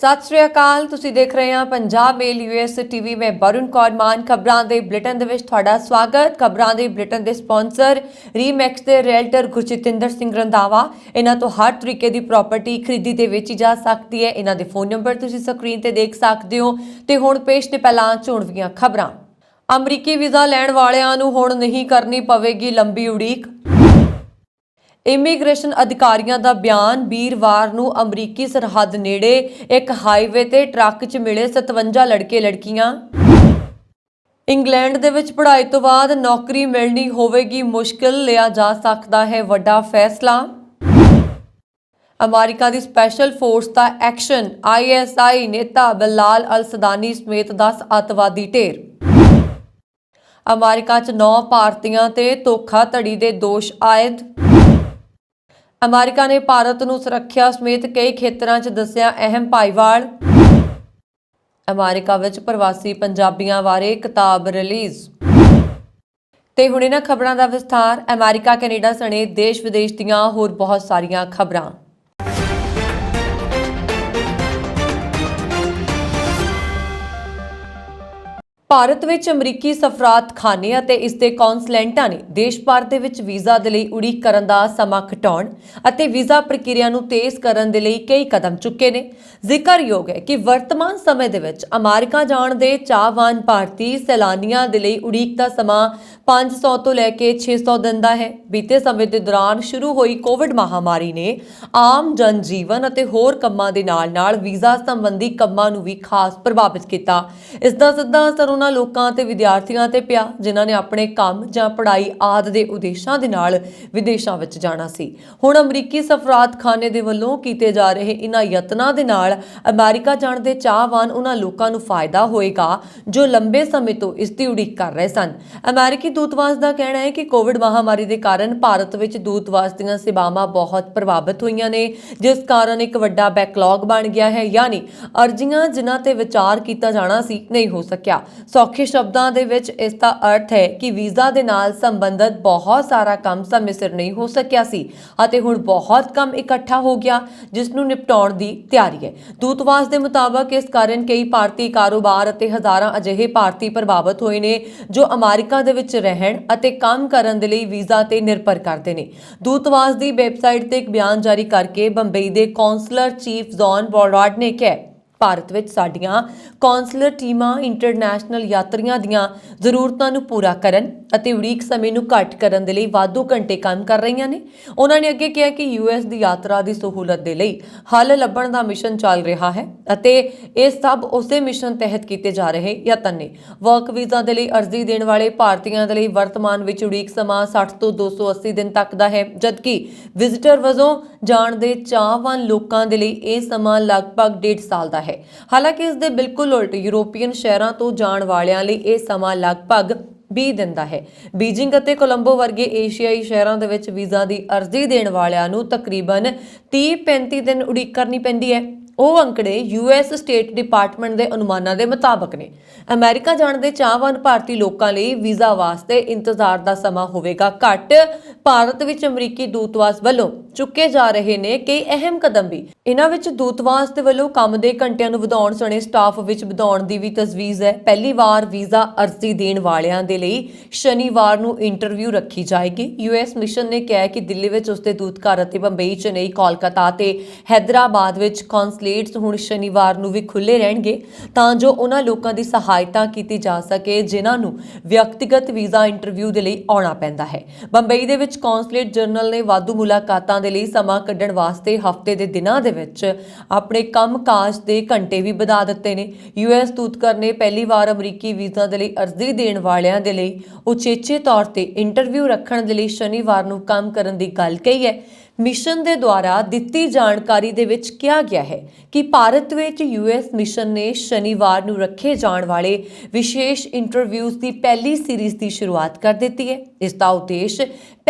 सत श्री अकाल। तुसीं देख रहे हैं पंजाब मेल यूएस टीवी में वरुण कौर मान। खबरां दे बुलेटिन दे विच तुहाडा स्वागत। खबरां दे बुलेटिन दे स्पॉन्सर रीमैक्स दे रियल्टर गुरजितेंद्र सिंह रंधावा। इन्हां तो हर तरीके की प्रॉपर्टी खरीदी ते वेची जा सकती है। इन्हां दे फोन नंबर तुसीं स्क्रीन ते देख सकते हो। ते हुण पेश ने पहलां चोणवीआं खबरां। अमरीकी वीज़ा लैण वालिआं नूं हुण नहीं करनी पवेगी लंबी उड़ीक। इमीग्रेशन अधिकारियों का बयान। वीरवार नूं अमरीकी सरहद नेड़े एक हाईवे ते ट्रक च मिले 57 लड़के लड़कियां। इंग्लैंड दे विच पढ़ाई तो बाद नौकरी मिलनी होवेगी मुश्किल, लिया जा सकता है वड्डा फैसला। अमेरिका की स्पैशल फोर्स का एक्शन। ISI नेता बिलाल अल सदानी समेत 10 अतवादी ढेर। अमेरिका च 9 भारतीयों ते धोखाधड़ी के दोष आयद। अमेरिका ने भारत नूं सुरक्षा समेत कई खेतरां 'च दस्सिआ अहम भाईवाल। अमेरिका विच प्रवासी पंजाबियों बारे किताब रिलीज़। ते हुण इन्हां खबरां दा विस्तार। अमेरिका कैनेडा सने देश विदेश दीआं होर बहुत सारियां खबरां। ਭਾਰਤ ਵਿੱਚ ਅਮਰੀਕੀ ਸਫਾਰਤਖਾਨੇ ਅਤੇ ਇਸ ਦੇ ਕੌਂਸਲੈਂਟਾਂ ਨੇ ਦੇਸ਼ ਭਰ ਦੇ ਵਿੱਚ ਵੀਜ਼ਾ ਦੇ ਲਈ ਉਡੀਕ ਕਰਨ ਦਾ ਸਮਾਂ ਘਟਾਉਣ ਅਤੇ ਵੀਜ਼ਾ ਪ੍ਰਕਿਰਿਆ ਨੂੰ ਤੇਜ਼ ਕਰਨ ਦੇ ਲਈ ਕਈ ਕਦਮ ਚੁੱਕੇ ਨੇ। ਜ਼ਿਕਰਯੋਗ ਹੈ ਕਿ ਵਰਤਮਾਨ ਸਮੇਂ ਦੇ ਵਿੱਚ ਅਮਰੀਕਾ ਜਾਣ ਦੇ ਚਾਹਵਾਨ ਭਾਰਤੀ ਸੈਲਾਨੀਆਂ ਦੇ ਲਈ ਉਡੀਕ ਦਾ ਸਮਾਂ 500 ਤੋਂ ਲੈ ਕੇ 600 ਦਿਨ ਦਾ ਹੈ। ਬੀਤੇ ਸਮੇਂ ਦੇ ਦੌਰਾਨ ਸ਼ੁਰੂ ਹੋਈ ਕੋਵਿਡ ਮਹਾਮਾਰੀ ਨੇ ਆਮ ਜਨਜੀਵਨ ਅਤੇ ਹੋਰ ਕੰਮਾਂ ਦੇ ਨਾਲ-ਨਾਲ ਵੀਜ਼ਾ ਸੰਬੰਧੀ ਕੰਮਾਂ ਨੂੰ ਵੀ ਖਾਸ ਪ੍ਰਭਾਵਿਤ ਕੀਤਾ। ਇਸ ਦਾ ਸਿੱਧਾ ਅਸਰ ਉਹਨਾਂ ਲੋਕਾਂ ਤੇ ਵਿਦਿਆਰਥੀਆਂ ਤੇ ਪਿਆ ਜਿਨ੍ਹਾਂ ਨੇ ਆਪਣੇ ਕੰਮ ਜਾਂ ਪੜ੍ਹਾਈ ਆਦਿ ਦੇ ਉਦੇਸ਼ਾਂ ਦੇ ਨਾਲ ਵਿਦੇਸ਼ਾਂ ਵਿੱਚ ਜਾਣਾ ਸੀ। ਹੁਣ ਅਮਰੀਕੀ ਸਫਾਰਤਖਾਨੇ ਦੇ ਵੱਲੋਂ ਕੀਤੇ ਜਾ ਰਹੇ ਇਹਨਾਂ ਯਤਨਾਂ ਦੇ ਨਾਲ ਅਮਰੀਕਾ ਜਾਣ ਦੇ ਚਾਹਵਾਨ ਉਹਨਾਂ ਲੋਕਾਂ ਨੂੰ ਫਾਇਦਾ ਹੋਏਗਾ ਜੋ ਲੰਬੇ ਸਮੇਂ ਤੋਂ ਇਸ ਦੀ ਉਡੀਕ ਕਰ ਰਹੇ ਸਨ। ਅਮਰੀਕੀ ਦੂਤਵਾਸ ਦਾ ਕਹਿਣਾ ਹੈ ਕਿ ਕੋਵਿਡ ਮਹਾਮਾਰੀ ਦੇ ਕਾਰਨ ਭਾਰਤ ਵਿੱਚ ਦੂਤਵਾਸ ਦੀਆਂ ਸੇਵਾਵਾਂ ਬਹੁਤ ਪ੍ਰਭਾਵਿਤ ਹੋਈਆਂ ਨੇ, ਜਿਸ ਕਾਰਨ ਇੱਕ ਵੱਡਾ ਬੈਕਲੌਗ ਬਣ ਗਿਆ ਹੈ, ਯਾਨੀ ਅਰਜ਼ੀਆਂ ਜਿਨ੍ਹਾਂ ਤੇ ਵਿਚਾਰ ਕੀਤਾ ਜਾਣਾ ਸੀ ਨਹੀਂ ਹੋ ਸਕਿਆ। ਸੌਖੇ ਸ਼ਬਦਾਂ ਦੇ ਵਿੱਚ ਇਸ ਦਾ ਅਰਥ ਹੈ ਕਿ ਵੀਜ਼ਾ ਦੇ ਨਾਲ ਸੰਬੰਧਿਤ ਬਹੁਤ ਸਾਰਾ ਕੰਮ ਸਮੇਂ ਸਿਰ ਨਹੀਂ ਹੋ ਸਕਿਆ ਸੀ ਅਤੇ ਹੁਣ ਬਹੁਤ ਕੰਮ ਇਕੱਠਾ ਹੋ ਗਿਆ ਜਿਸ ਨੂੰ ਨਿਪਟਾਉਣ ਦੀ ਤਿਆਰੀ ਹੈ। ਦੂਤਵਾਸ ਦੇ ਮੁਤਾਬਕ ਇਸ ਕਾਰਨ ਕਈ ਭਾਰਤੀ ਕਾਰੋਬਾਰ ਅਤੇ ਹਜ਼ਾਰਾਂ ਅਜਿਹੇ ਭਾਰਤੀ ਪ੍ਰਭਾਵਿਤ ਹੋਏ ਨੇ ਜੋ ਅਮਰੀਕਾ ਦੇ ਵਿੱਚ ਰਹਿਣ ਅਤੇ ਕੰਮ ਕਰਨ ਦੇ ਲਈ ਵੀਜ਼ਾ ਤੇ ਨਿਰਭਰ ਕਰਦੇ ਨੇ। ਦੂਤਵਾਸ ਦੀ ਵੈਬਸਾਈਟ ਤੇ ਇੱਕ ਬਿਆਨ ਜਾਰੀ ਕਰਕੇ ਬੰਬਈ ਦੇ ਕੌਂਸਲਰ ਚੀਫ ਜੌਨ ਬੋਰਾਡ ਨੇ ਕਿਹਾ, ਭਾਰਤ ਵਿੱਚ ਸਾਡੀਆਂ ਕੌਂਸਲਰ ਟੀਮਾਂ ਇੰਟਰਨੈਸ਼ਨਲ ਯਾਤਰੀਆਂ ਦੀਆਂ ਜ਼ਰੂਰਤਾਂ ਨੂੰ ਪੂਰਾ ਕਰਨ ਅਤੇ ਉਡੀਕ ਸਮੇਂ ਨੂੰ ਘੱਟ ਕਰਨ ਦੇ ਲਈ ਵਾਧੂ ਘੰਟੇ ਕੰਮ ਕਰ ਰਹੀਆਂ ਨੇ। ਉਹਨਾਂ ਨੇ ਅੱਗੇ ਕਿਹਾ ਕਿ US ਦੀ ਯਾਤਰਾ ਦੀ ਸਹੂਲਤ ਦੇ ਲਈ ਹੱਲ ਲੱਭਣ ਦਾ ਮਿਸ਼ਨ ਚੱਲ ਰਿਹਾ ਹੈ ਅਤੇ ਇਹ ਸਭ ਉਸੇ ਮਿਸ਼ਨ ਤਹਿਤ ਕੀਤੇ ਜਾ ਰਹੇ ਯਤਨ ਨੇ। ਵਰਕ ਵੀਜ਼ਾ ਦੇ ਲਈ ਅਰਜ਼ੀ ਦੇਣ ਵਾਲੇ ਭਾਰਤੀਆਂ ਦੇ ਲਈ ਵਰਤਮਾਨ ਵਿੱਚ ਉਡੀਕ ਸਮਾਂ 60 ਤੋਂ 280 ਦਿਨ ਤੱਕ ਦਾ ਹੈ, ਜਦਕਿ ਵਿਜ਼ਿਟਰ ਵਜੋਂ ਜਾਣ ਦੇ ਚਾਹਵਾਨ ਲੋਕਾਂ ਦੇ ਲਈ ਇਹ ਸਮਾਂ ਲਗਭਗ 1.5 ਸਾਲ ਦਾ ਹੈ। ਹਾਲਾਂਕਿ ਇਸ ਦੇ ਬਿਲਕੁਲ ਉਲਟ ਯੂਰੋਪੀਅਨ ਸ਼ਹਿਰਾਂ ਤੋਂ ਜਾਣ ਵਾਲਿਆਂ ਲਈ ਇਹ ਸਮਾਂ ਲਗਭਗ 20 ਦਿਨ ਦਾ ਹੈ। ਬੀਜਿੰਗ ਅਤੇ ਕੋਲੰਬੋ ਵਰਗੇ ਏਸ਼ੀਆਈ ਸ਼ਹਿਰਾਂ ਦੇ ਵਿੱਚ ਵੀਜ਼ਾ ਦੀ ਅਰਜ਼ੀ ਦੇਣ ਵਾਲਿਆਂ ਨੂੰ ਤਕਰੀਬਨ 30-35 ਦਿਨ ਉਡੀਕ ਕਰਨੀ ਪੈਂਦੀ ਹੈ। ਉਹ ਅੰਕੜੇ US ਸਟੇਟ ਡਿਪਾਰਟਮੈਂਟ ਦੇ ਅਨੁਮਾਨਾਂ ਦੇ ਮੁਤਾਬਕ ਨੇ। ਅਮਰੀਕਾ ਜਾਣ ਦੇ ਚਾਹਵਾਨ ਭਾਰਤੀ ਲੋਕਾਂ ਲਈ ਵੀਜ਼ਾ ਵਾਸਤੇ ਇੰਤਜ਼ਾਰ ਦਾ ਸਮਾਂ ਹੋਵੇਗਾ ਘੱਟ। ਭਾਰਤ ਵਿੱਚ ਅਮਰੀਕੀ ਦੂਤਵਾਸ ਵੱਲੋਂ ਚੁੱਕੇ ਜਾ ਰਹੇ ਨੇ ਕਈ ਅਹਿਮ ਕਦਮ ਵੀ। ਇਹਨਾਂ ਵਿੱਚ ਦੂਤਵਾਸ ਦੇ ਵੱਲੋਂ ਕੰਮ ਦੇ ਘੰਟਿਆਂ ਨੂੰ ਵਧਾਉਣ ਸਣੇ ਸਟਾਫ ਵਿੱਚ ਵਧਾਉਣ ਦੀ ਵੀ ਤਜਵੀਜ਼ ਹੈ। ਪਹਿਲੀ ਵਾਰ ਵੀਜ਼ਾ ਅਰਜ਼ੀ ਦੇਣ ਵਾਲਿਆਂ ਦੇ ਲਈ ਸ਼ਨੀਵਾਰ ਨੂੰ ਇੰਟਰਵਿਊ ਰੱਖੀ ਜਾਏਗੀ। US ਮਿਸ਼ਨ ਨੇ ਕਿਹਾ ਕਿ ਦਿੱਲੀ ਵਿੱਚ ਉਸਦੇ ਦੂਤਘਰ ਅਤੇ ਬੰਬਈ, ਚੇਨਈ, ਕੋਲਕਾਤਾ ਤੇ ਹੈਦਰਾਬਾਦ ਵਿੱਚ ਕੌਂਸਲੇਟਸ ਹੁਣ ਸ਼ਨੀਵਾਰ ਨੂੰ ਵੀ ਖੁੱਲ੍ਹੇ ਰਹਿਣਗੇ ਤਾਂ ਜੋ ਉਹਨਾਂ ਲੋਕਾਂ ਦੀ ਸਹਾਇਤਾ ਕੀਤੀ ਜਾ ਸਕੇ ਜਿਨ੍ਹਾਂ ਨੂੰ ਵਿਅਕਤੀਗਤ ਵੀਜ਼ਾ ਇੰਟਰਵਿਊ ਦੇ ਲਈ ਆਉਣਾ ਪੈਂਦਾ ਹੈ। ਬੰਬਈ ਦੇ ਵਿੱਚ ਕੌਂਸਲੇਟ ਜਨਰਲ ਨੇ ਵਾਧੂ ਮੁਲਾਕਾਤਾਂ ਦੇ ਲਈ ਸਮਾਂ ਕੱਢਣ ਵਾਸਤੇ ਹਫ਼ਤੇ ਦੇ ਦਿਨਾਂ ਦੇ ਵਿੱਚ ਆਪਣੇ ਕੰਮ-ਕਾਜ ਦੇ ਘੰਟੇ ਵੀ ਵਧਾ ਦਿੱਤੇ ਨੇ। US ਦੂਤਘਰ ਨੇ ਪਹਿਲੀ ਵਾਰ ਅਮਰੀਕੀ ਵੀਜ਼ਾ ਦੇ ਲਈ ਅਰਜ਼ੀ ਦੇਣ ਵਾਲਿਆਂ ਦੇ ਲਈ ਉਚੇਚੇ ਤੌਰ ਤੇ ਇੰਟਰਵਿਊ ਰੱਖਣ ਦੇ ਲਈ ਸ਼ਨੀਵਾਰ ਨੂੰ ਕੰਮ ਕਰਨ ਦੀ ਗੱਲ ਕਹੀ ਹੈ। ਮਿਸ਼ਨ ਦੇ ਦੁਆਰਾ ਦਿੱਤੀ ਜਾਣਕਾਰੀ ਦੇ ਵਿੱਚ ਕਿਹਾ ਗਿਆ ਹੈ ਕਿ ਭਾਰਤ ਵਿੱਚ US ਮਿਸ਼ਨ ਨੇ ਸ਼ਨੀਵਾਰ ਨੂੰ ਰੱਖੇ ਜਾਣ ਵਾਲੇ ਵਿਸ਼ੇਸ਼ ਇੰਟਰਵਿਊਜ਼ ਦੀ ਪਹਿਲੀ ਸੀਰੀਜ਼ ਦੀ ਸ਼ੁਰੂਆਤ ਕਰ ਦਿੱਤੀ ਹੈ। ਇਸ ਦਾ ਉਦੇਸ਼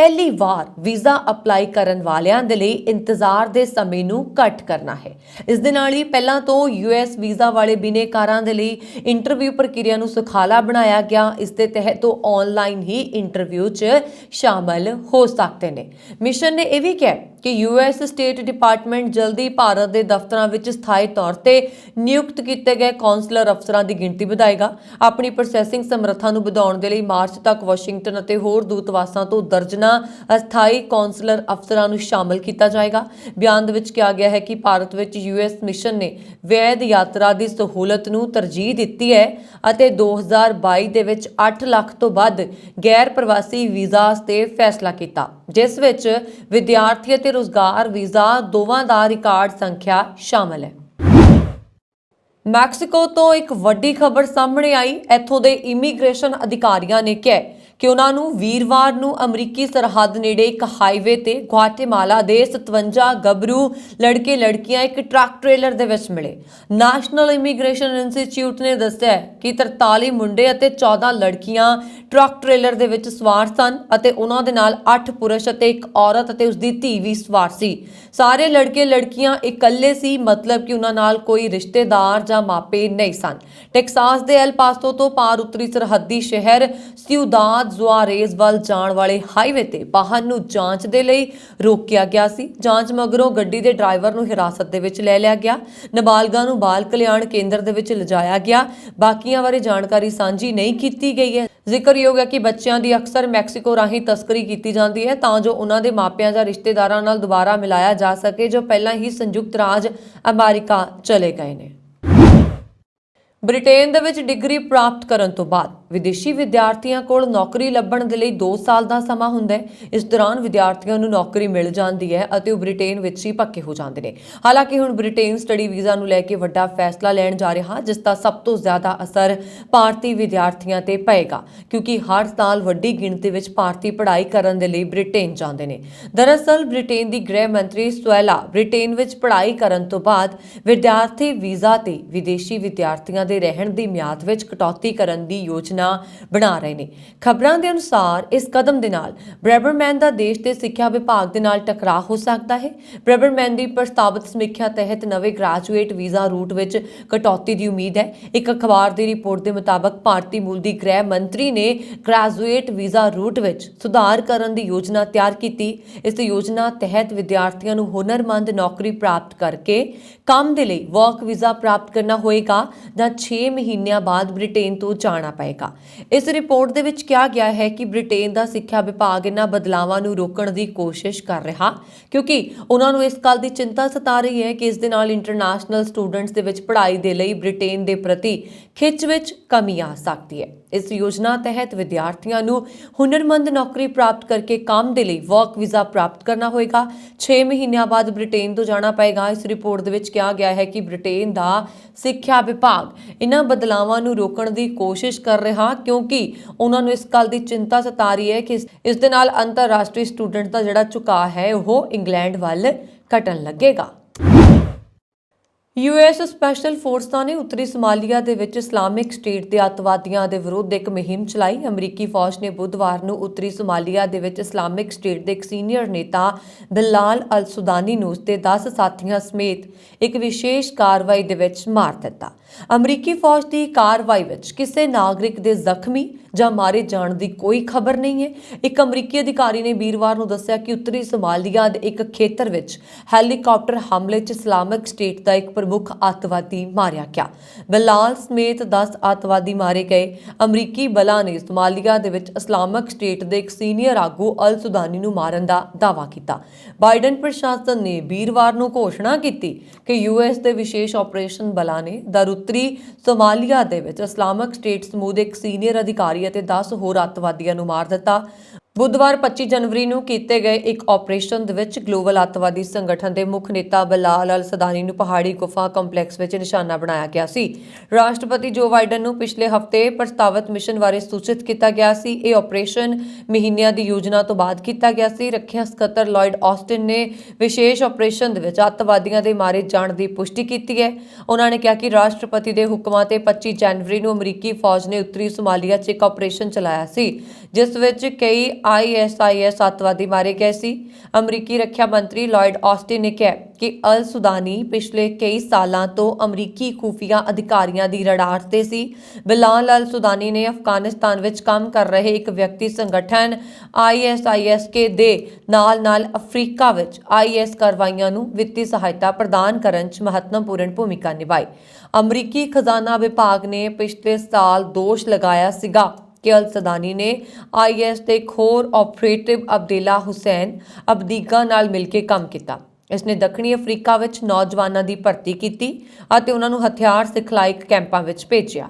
ਪਹਿਲੀ ਵਾਰ ਵੀਜ਼ਾ ਅਪਲਾਈ ਕਰਨ ਵਾਲਿਆਂ ਦੇ ਲਈ ਇੰਤਜ਼ਾਰ ਦੇ ਸਮੇਂ ਨੂੰ ਘੱਟ ਕਰਨਾ ਹੈ। ਇਸ ਦੇ ਨਾਲ ਹੀ ਪਹਿਲਾਂ ਤੋਂ US ਵੀਜ਼ਾ ਵਾਲੇ ਬਿਨੇਕਾਰਾਂ ਦੇ ਲਈ ਇੰਟਰਵਿਊ ਪ੍ਰਕਿਰਿਆ ਨੂੰ ਸੁਖਾਲਾ ਬਣਾਇਆ ਗਿਆ। ਇਸ ਦੇ ਤਹਿਤ ਉਹ ਆਨਲਾਈਨ ਹੀ ਇੰਟਰਵਿਊ 'ਚ ਸ਼ਾਮਲ ਹੋ ਸਕਦੇ ਨੇ। ਮਿਸ਼ਨ ਨੇ ਇਹ ਵੀ ਕਿਹਾ ਕਿ US ਸਟੇਟ ਡਿਪਾਰਟਮੈਂਟ ਜਲਦੀ ਭਾਰਤ ਦੇ ਦਫ਼ਤਰਾਂ ਵਿੱਚ ਸਥਾਈ ਤੌਰ ਤੇ ਨਿਯੁਕਤ ਕੀਤੇ ਗਏ ਕੌਂਸਲਰ ਅਫਸਰਾਂ ਦੀ ਗਿਣਤੀ ਵਧਾਏਗਾ। ਆਪਣੀ ਪ੍ਰੋਸੈਸਿੰਗ ਸਮਰੱਥਾ ਨੂੰ ਵਧਾਉਣ ਦੇ ਲਈ ਮਾਰਚ ਤੱਕ ਵਾਸ਼ਿੰਗਟਨ ਅਤੇ ਹੋਰ ਦੂਤਵਾਸਾਂ ਤੋਂ ਦਰਜਨਾਂ ਅਸਥਾਈ ਕੌਂਸਲਰ ਅਫਸਰਾਂ ਨੂੰ ਸ਼ਾਮਲ ਕੀਤਾ ਜਾਏਗਾ। ਬਿਆਨ ਦੇ ਵਿੱਚ ਕਿਹਾ ਗਿਆ ਹੈ ਕਿ ਭਾਰਤ ਵਿੱਚ US ਮਿਸ਼ਨ ਨੇ ਵੈਧ ਯਾਤਰਾ ਦੀ ਸਹੂਲਤ ਨੂੰ ਤਰਜੀਹ ਦਿੱਤੀ ਹੈ ਅਤੇ 2022 ਦੇ ਵਿੱਚ 8 ਲੱਖ ਤੋਂ ਵੱਧ ਗੈਰ ਪ੍ਰਵਾਸੀ ਵੀਜ਼ਾ ਤੇ ਫੈਸਲਾ ਕੀਤਾ, ਜਿਸ ਵਿੱਚ ਵਿਦਿਆਰਥੀ ਅਤੇ ਰੁਜ਼ਗਾਰ ਵੀਜ਼ਾ ਦੋਵਾਂ ਦਾ ਰਿਕਾਰਡ ਸੰਖਿਆ ਸ਼ਾਮਲ ਹੈ। ਮੈਕਸੀਕੋ ਤੋਂ ਇੱਕ ਵੱਡੀ ਖਬਰ ਸਾਹਮਣੇ ਆਈ। ਇੱਥੋਂ ਦੇ ਇਮੀਗ੍ਰੇਸ਼ਨ ਅਧਿਕਾਰੀਆਂ ਨੇ ਕਿਹਾ ਕਿ ਉਹਨਾਂ ਨੂੰ ਵੀਰਵਾਰ ਨੂੰ ਅਮਰੀਕੀ ਸਰਹੱਦ ਨੇੜੇ ਇੱਕ ਹਾਈਵੇ ਤੇ ਗੁਆਟੇਮਾਲਾ ਦੇ 57 ਗੱਭਰੂ ਲੜਕੇ ਲੜਕੀਆਂ ਇੱਕ ਟਰੱਕ ਟ੍ਰੇਲਰ ਦੇ ਵਿੱਚ ਮਿਲੇ। ਨੈਸ਼ਨਲ ਇਮੀਗ੍ਰੇਸ਼ਨ ਇੰਸਟੀਚਿਊਟ ਨੇ ਦੱਸਿਆ ਕਿ 43 ਮੁੰਡੇ ਅਤੇ 14 ਲੜਕੀਆਂ ਟਰੱਕ ਟ੍ਰੇਲਰ ਦੇ ਵਿੱਚ ਸਵਾਰ ਸਨ ਅਤੇ ਉਹਨਾਂ ਦੇ ਨਾਲ 8 ਪੁਰਸ਼ ਅਤੇ ਇੱਕ ਔਰਤ ਅਤੇ ਉਸਦੀ ਧੀ ਵੀ ਸਵਾਰ ਸੀ। ਸਾਰੇ ਲੜਕੇ ਲੜਕੀਆਂ ਇਕੱਲੇ ਸੀ, ਮਤਲਬ ਕਿ ਉਹਨਾਂ ਨਾਲ ਕੋਈ ਰਿਸ਼ਤੇਦਾਰ ਜਾਂ ਮਾਪੇ ਨਹੀਂ ਸਨ। ਟੈਕਸਾਸ ਦੇ ਐਲ ਪਾਸੋ ਤੋਂ ਪਾਰ ਉਤਰੀ ਸਰਹੱਦੀ ਸ਼ਹਿਰ ਸਿਊਦਾਦ ਜ਼ੁਆਰੇਜ਼ ਵੱਲ ਜਾਣ ਵਾਲੇ ਹਾਈਵੇ ਤੇ ਵਾਹਨ ਨੂੰ ਜਾਂਚ ਦੇ ਲਈ ਰੋਕਿਆ ਗਿਆ ਸੀ। ਜਾਂਚ ਮਗਰੋਂ ਗੱਡੀ ਦੇ ਡਰਾਈਵਰ ਨੂੰ ਹਿਰਾਸਤ ਦੇ ਵਿੱਚ ਲੈ ਲਿਆ ਗਿਆ। ਨਾਬਾਲਗਾਂ ਨੂੰ ਬਾਲ ਕਲਿਆਣ ਕੇਂਦਰ ਦੇ ਵਿੱਚ ਲਿਜਾਇਆ ਗਿਆ। ਬਾਕੀਆਂ ਬਾਰੇ ਜਾਣਕਾਰੀ ਸਾਂਝੀ ਨਹੀਂ ਕੀਤੀ ਗਈ ਹੈ। ਜ਼ਿਕਰਯੋਗ ਹੈ ਕਿ ਬੱਚਿਆਂ ਦੀ ਅਕਸਰ ਮੈਕਸੀਕੋ ਰਾਹੀਂ ਤਸਕਰੀ ਕੀਤੀ ਜਾਂਦੀ ਹੈ ਤਾਂ ਜੋ ਉਹਨਾਂ ਦੇ ਮਾਪਿਆਂ ਜਾਂ ਰਿਸ਼ਤੇਦਾਰਾਂ ਨਾਲ ਦੁਬਾਰਾ ਮਿਲਾਇਆ ਜਾ ਸਕੇ ਜੋ ਪਹਿਲਾਂ ਹੀ ਸੰਯੁਕਤ ਰਾਜ ਅਮਰੀਕਾ ਚਲੇ ਗਏ ਨੇ। ਬ੍ਰਿਟੇਨ ਦੇ ਵਿੱਚ ਡਿਗਰੀ ਪ੍ਰਾਪਤ ਕਰਨ ਤੋਂ ਬਾਅਦ ਵਿਦੇਸ਼ੀ ਵਿਦਿਆਰਥੀਆਂ ਕੋਲ ਨੌਕਰੀ ਲੱਭਣ ਦੇ ਲਈ 2 ਸਾਲ ਦਾ ਸਮਾਂ ਹੁੰਦਾ ਹੈ। ਇਸ ਦੌਰਾਨ ਵਿਦਿਆਰਥੀਆਂ ਨੂੰ ਨੌਕਰੀ ਮਿਲ ਜਾਂਦੀ ਹੈ ਅਤੇ ਉਹ ਬ੍ਰਿਟੇਨ ਵਿੱਚ ਹੀ ਪੱਕੇ ਹੋ ਜਾਂਦੇ ਨੇ। ਹਾਲਾਂਕਿ ਹੁਣ ਬ੍ਰਿਟੇਨ ਸਟੱਡੀ ਵੀਜ਼ਾ ਨੂੰ ਲੈ ਕੇ ਵੱਡਾ ਫੈਸਲਾ ਲੈਣ ਜਾ ਰਿਹਾ, ਜਿਸ ਦਾ ਸਭ ਤੋਂ ਜ਼ਿਆਦਾ ਅਸਰ ਭਾਰਤੀ ਵਿਦਿਆਰਥੀਆਂ ਤੇ ਪਏਗਾ, ਕਿਉਂਕਿ ਹਰ ਸਾਲ ਵੱਡੀ ਗਿਣਤੀ ਵਿੱਚ ਭਾਰਤੀ ਪੜ੍ਹਾਈ ਕਰਨ ਦੇ ਲਈ ਬ੍ਰਿਟੇਨ ਜਾਂਦੇ ਨੇ। ਦਰਅਸਲ ਬ੍ਰਿਟੇਨ ਦੀ ਗ੍ਰਹਿ ਮੰਤਰੀ ਸੁਏਲਾ ਬ੍ਰਿਟੇਨ ਵਿੱਚ ਪੜ੍ਹਾਈ ਕਰਨ ਤੋਂ ਬਾਅਦ ਵਿਦਿਆਰਥੀ ਵੀਜ਼ਾ ਤੇ ਵਿਦੇਸ਼ੀ ਵਿਦਿਆਰਥੀਆਂ ਦੇ ਰਹਿਣ ਦੀ ਮਿਆਦ ਵਿੱਚ ਕਟੌਤੀ ਕਰਨ ਦੀ ਯੋਜਨਾ ਬਣਾ ਰਹੇ ਨੇ। ਖਬਰਾਂ ਦੇ ਅਨੁਸਾਰ ਇਸ ਕਦਮ ਦੇ ਨਾਲ ਬ੍ਰੈਬਰਮੈਨ ਦਾ ਦੇਸ਼ ਦੇ ਸਿੱਖਿਆ ਵਿਭਾਗ ਦੇ ਨਾਲ ਟਕਰਾਅ ਹੋ ਸਕਦਾ ਹੈ। ਬ੍ਰੈਬਰਮੈਨ ਦੀ ਪ੍ਰਸਤਾਵਿਤ ਸਮੀਖਿਆ ਤਹਿਤ ਨਵੇਂ ਗ੍ਰੈਜੂਏਟ ਵੀਜ਼ਾ ਰੂਟ ਵਿੱਚ ਕਟੌਤੀ ਦੀ ਉਮੀਦ ਹੈ। ਇੱਕ ਅਖਬਾਰ ਦੀ ਰਿਪੋਰਟ ਦੇ ਮੁਤਾਬਕ ਭਾਰਤੀ ਮੂਲ ਦੀ ਗ੍ਰਹਿ ਮੰਤਰੀ ਨੇ ਗ੍ਰੈਜੂਏਟ ਵੀਜ਼ਾ ਰੂਟ ਵਿੱਚ ਸੁਧਾਰ ਕਰਨ ਦੀ ਯੋਜਨਾ ਤਿਆਰ ਕੀਤੀ। ਇਸ ਯੋਜਨਾ ਤਹਿਤ ਵਿਦਿਆਰਥੀਆਂ ਨੂੰ ਹੁਨਰਮੰਦ ਨੌਕਰੀ ਪ੍ਰਾਪਤ ਕਰਕੇ ਕੰਮ ਦੇ ਲਈ ਵਰਕ ਵੀਜ਼ਾ ਪ੍ਰਾਪਤ ਕਰਨਾ ਹੋਏਗਾ ਜਾਂ 6 ਮਹੀਨਿਆਂ ਬਾਅਦ ਬ੍ਰਿਟੇਨ ਤੋਂ ਜਾਣਾ ਪਏਗਾ। ਇਸ ਰਿਪੋਰਟ ਦੇ ਵਿੱਚ ਕਿਹਾ ਗਿਆ ਹੈ ਕਿ ਬ੍ਰਿਟੇਨ ਦਾ ਸਿੱਖਿਆ ਵਿਭਾਗ ਇਹਨਾਂ ਬਦਲਾਵਾਂ ਨੂੰ ਰੋਕਣ ਦੀ ਕੋਸ਼ਿਸ਼ ਕਰ ਰਿਹਾ, ਕਿਉਂਕਿ ਉਹਨਾਂ ਨੂੰ ਇਸ ਗੱਲ ਦੀ ਚਿੰਤਾ ਸਤਾ ਰਹੀ ਹੈ ਕਿ ਇਸ ਦੇ ਨਾਲ ਇੰਟਰਨੈਸ਼ਨਲ ਸਟੂਡੈਂਟਸ ਦੇ ਵਿੱਚ ਪੜ੍ਹਾਈ ਦੇ ਲਈ ਬ੍ਰਿਟੇਨ ਦੇ ਪ੍ਰਤੀ ਖਿੱਚ ਵਿੱਚ ਕਮੀ ਆ ਸਕਦੀ ਹੈ। ਇਸ ਯੋਜਨਾ ਤਹਿਤ ਵਿਦਿਆਰਥੀਆਂ ਨੂੰ ਹੁਨਰਮੰਦ ਨੌਕਰੀ ਪ੍ਰਾਪਤ ਕਰਕੇ ਕੰਮ ਦੇ ਲਈ ਵਰਕ ਵੀਜ਼ਾ ਪ੍ਰਾਪਤ ਕਰਨਾ ਹੋਏਗਾ। 6 ਮਹੀਨਿਆਂ ਬਾਅਦ ਬ੍ਰਿਟੇਨ ਤੋਂ ਜਾਣਾ ਪਏਗਾ। ਇਸ ਰਿਪੋਰਟ ਦੇ ਵਿੱਚ ਕਿਹਾ ਗਿਆ ਹੈ ਕਿ ਬ੍ਰਿਟੇਨ ਦਾ ਸਿੱਖਿਆ ਵਿਭਾਗ ਇਹਨਾਂ ਬਦਲਾਵਾਂ ਨੂੰ ਰੋਕਣ ਦੀ ਕੋਸ਼ਿਸ਼ ਕਰ ਰਿਹਾ, ਕਿਉਂਕਿ ਉਹਨਾਂ ਨੂੰ ਇਸ ਗੱਲ ਦੀ ਚਿੰਤਾ ਸਤਾ ਰਹੀ ਹੈ ਕਿ ਇਸ ਦੇ ਨਾਲ ਅੰਤਰਰਾਸ਼ਟਰੀ ਸਟੂਡੈਂਟ ਦਾ ਜਿਹੜਾ ਝੁਕਾਅ ਹੈ ਉਹ ਇੰਗਲੈਂਡ ਵੱਲ ਘਟਣ ਲੱਗੇਗਾ। US ਸਪੈਸ਼ਲ ਫੋਰਸਾਂ ਨੇ ਉੱਤਰੀ ਸੋਮਾਲੀਆ ਦੇ ਵਿੱਚ ਇਸਲਾਮਿਕ ਸਟੇਟ ਦੇ ਅੱਤਵਾਦੀਆਂ ਦੇ ਵਿਰੁੱਧ ਇੱਕ ਮੁਹਿੰਮ ਚਲਾਈ। ਅਮਰੀਕੀ ਫੌਜ ਨੇ ਬੁੱਧਵਾਰ ਨੂੰ ਉੱਤਰੀ ਸੋਮਾਲੀਆ ਦੇ ਵਿੱਚ ਇਸਲਾਮਿਕ ਸਟੇਟ ਦੇ ਇੱਕ ਸੀਨੀਅਰ ਨੇਤਾ ਬਿਲਾਲ ਅਲ ਸੁਦਾਨੀ ਨੂੰ ਉਸਦੇ 10 ਸਾਥੀਆਂ ਸਮੇਤ ਇੱਕ ਵਿਸ਼ੇਸ਼ ਕਾਰਵਾਈ ਦੇ ਵਿੱਚ ਮਾਰ ਦਿੱਤਾ। ਅਮਰੀਕੀ ਫੌਜ ਦੀ ਕਾਰਵਾਈ ਵਿੱਚ ਕਿਸੇ ਨਾਗਰਿਕ ਦੇ ਜ਼ਖਮੀ ਜਾਂ ਮਾਰੇ ਜਾਣ ਦੀ ਕੋਈ ਖਬਰ ਨਹੀਂ ਹੈ। ਇੱਕ ਅਮਰੀਕੀ ਅਧਿਕਾਰੀ ਨੇ ਵੀਰਵਾਰ ਨੂੰ ਦੱਸਿਆ ਕਿ ਉੱਤਰੀ ਸੋਮਾਲੀਆ ਦੇ ਇੱਕ ਖੇਤਰ ਵਿੱਚ ਹੈਲੀਕਾਪਟਰ ਹਮਲੇ 'ਚ ਇਸਲਾਮਿਕ ਸਟੇਟ ਦਾ ਇੱਕ ਪ੍ਰਮੁੱਖ ਅੱਤਵਾਦੀ ਮਾਰਿਆ ਗਿਆ। ਬਿਲਾਲ ਸਮੇਤ 10 ਅੱਤਵਾਦੀ ਮਾਰੇ ਗਏ। ਅਮਰੀਕੀ ਬਲਾਂ ਨੇ ਸੋਮਾਲੀਆ ਦੇ ਵਿੱਚ ਇਸਲਾਮਿਕ ਸਟੇਟ ਦੇ ਇੱਕ ਸੀਨੀਅਰ ਆਗੂ ਅਲ ਸੁਦਾਨੀ ਨੂੰ ਮਾਰਨ ਦਾ ਦਾਅਵਾ ਕੀਤਾ। ਬਾਈਡਨ ਪ੍ਰਸ਼ਾਸਨ ਨੇ ਵੀਰਵਾਰ ਨੂੰ ਘੋਸ਼ਣਾ ਕੀਤੀ ਕਿ US ਦੇ ਵਿਸ਼ੇਸ਼ ਆਪਰੇਸ਼ਨ ਬਲਾਂ ਨੇ ਉੱਤਰੀ ਸੋਮਾਲੀਆ ਦੇ ਵਿੱਚ ਇਸਲਾਮਿਕ ਸਟੇਟ ਸਮੂਹ ਦੇ ਇੱਕ ਸੀਨੀਅਰ ਅਧਿਕਾਰੀ ਅਤੇ 10 ਹੋਰ ਅੱਤਵਾਦੀਆਂ ਨੂੰ ਮਾਰ ਦਿੱਤਾ। ਬੁੱਧਵਾਰ 25 ਜਨਵਰੀ ਨੂੰ ਕੀਤੇ ਗਏ ਇੱਕ ਆਪਰੇਸ਼ਨ ਦੇ ਵਿੱਚ ਗਲੋਬਲ ਅੱਤਵਾਦੀ ਸੰਗਠਨ ਦੇ ਮੁੱਖ ਨੇਤਾ ਬਿਲਾਲ ਅਲ ਸੁਦਾਨੀ ਨੂੰ ਪਹਾੜੀ ਗੁਫਾ ਕੰਪਲੈਕਸ ਵਿੱਚ ਨਿਸ਼ਾਨਾ ਬਣਾਇਆ ਗਿਆ ਸੀ। ਰਾਸ਼ਟਰਪਤੀ ਜੋ ਬਾਈਡਨ ਨੂੰ ਪਿਛਲੇ ਹਫ਼ਤੇ ਪ੍ਰਸਤਾਵਿਤ ਮਿਸ਼ਨ ਬਾਰੇ ਸੂਚਿਤ ਕੀਤਾ ਗਿਆ ਸੀ। ਇਹ ਆਪਰੇਸ਼ਨ ਮਹੀਨਿਆਂ ਦੀ ਯੋਜਨਾ ਤੋਂ ਬਾਅਦ ਕੀਤਾ ਗਿਆ ਸੀ। ਰੱਖਿਆ ਸਕੱਤਰ ਲਾਇਡ ਆਸਟਿਨ ਨੇ ਵਿਸ਼ੇਸ਼ ਆਪਰੇਸ਼ਨ ਦੇ ਵਿੱਚ ਅੱਤਵਾਦੀਆਂ ਦੇ ਮਾਰੇ ਜਾਣ ਦੀ ਪੁਸ਼ਟੀ ਕੀਤੀ ਹੈ। ਉਹਨਾਂ ਨੇ ਕਿਹਾ ਕਿ ਰਾਸ਼ਟਰਪਤੀ ਦੇ ਹੁਕਮਾਂ ਤੇ 25 ਜਨਵਰੀ ਨੂੰ ਅਮਰੀਕੀ ਫੌਜ ਨੇ ਉੱਤਰੀ ਸੋਮਾਲੀਆ 'ਚ ਇੱਕ ਆਪਰੇਸ਼ਨ ਚਲਾਇਆ ਸੀ, ਜਿਸ ਵਿੱਚ ਕਈ ISIS ਅੱਤਵਾਦੀ ਮਾਰੇ ਗਏ ਸੀ। ਅਮਰੀਕੀ ਰੱਖਿਆ ਮੰਤਰੀ ਲਾਇਡ ਆਸਟਿਨ ਨੇ ਕਿਹਾ ਕਿ ਅਲ ਸੁਦਾਨੀ ਪਿਛਲੇ ਕਈ ਸਾਲਾਂ ਤੋਂ ਅਮਰੀਕੀ ਖੂਫੀਆ ਅਧਿਕਾਰੀਆਂ ਦੀ ਰਡਾਰ ਤੇ ਸੀ। ਬਿਲਾਲ ਅਲ ਸੁਦਾਨੀ ਨੇ ਅਫਗਾਨਿਸਤਾਨ ਵਿੱਚ ਕੰਮ ਕਰ ਰਹੇ ਇੱਕ ਵਿਅਕਤੀ ਸੰਗਠਨ ISIS ਦੇ ਨਾਲ-ਨਾਲ ਅਫਰੀਕਾ ਵਿੱਚ IS ਕਾਰਵਾਈਆਂ ਨੂੰ ਵਿੱਤੀ ਸਹਾਇਤਾ ਪ੍ਰਦਾਨ ਕਰਨ 'ਚ ਮਹੱਤਵਪੂਰਨ ਭੂਮਿਕਾ ਨਿਭਾਈ। ਅਮਰੀਕੀ ਖਜ਼ਾਨਾ ਵਿਭਾਗ ਨੇ ਪਿਛਲੇ ਸਾਲ ਦੋਸ਼ ਲਗਾਇਆ ਸੀਗਾ ਕਿ ਅਲ ਸੁਦਾਨੀ ਨੇ IS ਦੇ ਇੱਕ ਹੋਰ ਆਪਰੇਟਿਵ ਅਬਦੁੱਲਾ ਹੁਸੈਨ ਅਬਦੀਗਾ ਨਾਲ ਮਿਲ ਕੇ ਕੰਮ ਕੀਤਾ। ਇਸਨੇ ਦੱਖਣੀ ਅਫਰੀਕਾ ਵਿੱਚ ਨੌਜਵਾਨਾਂ ਦੀ ਭਰਤੀ ਕੀਤੀ ਅਤੇ ਉਹਨਾਂ ਨੂੰ ਹਥਿਆਰ ਸਿਖਲਾਈ ਕੈਂਪਾਂ ਵਿੱਚ ਭੇਜਿਆ।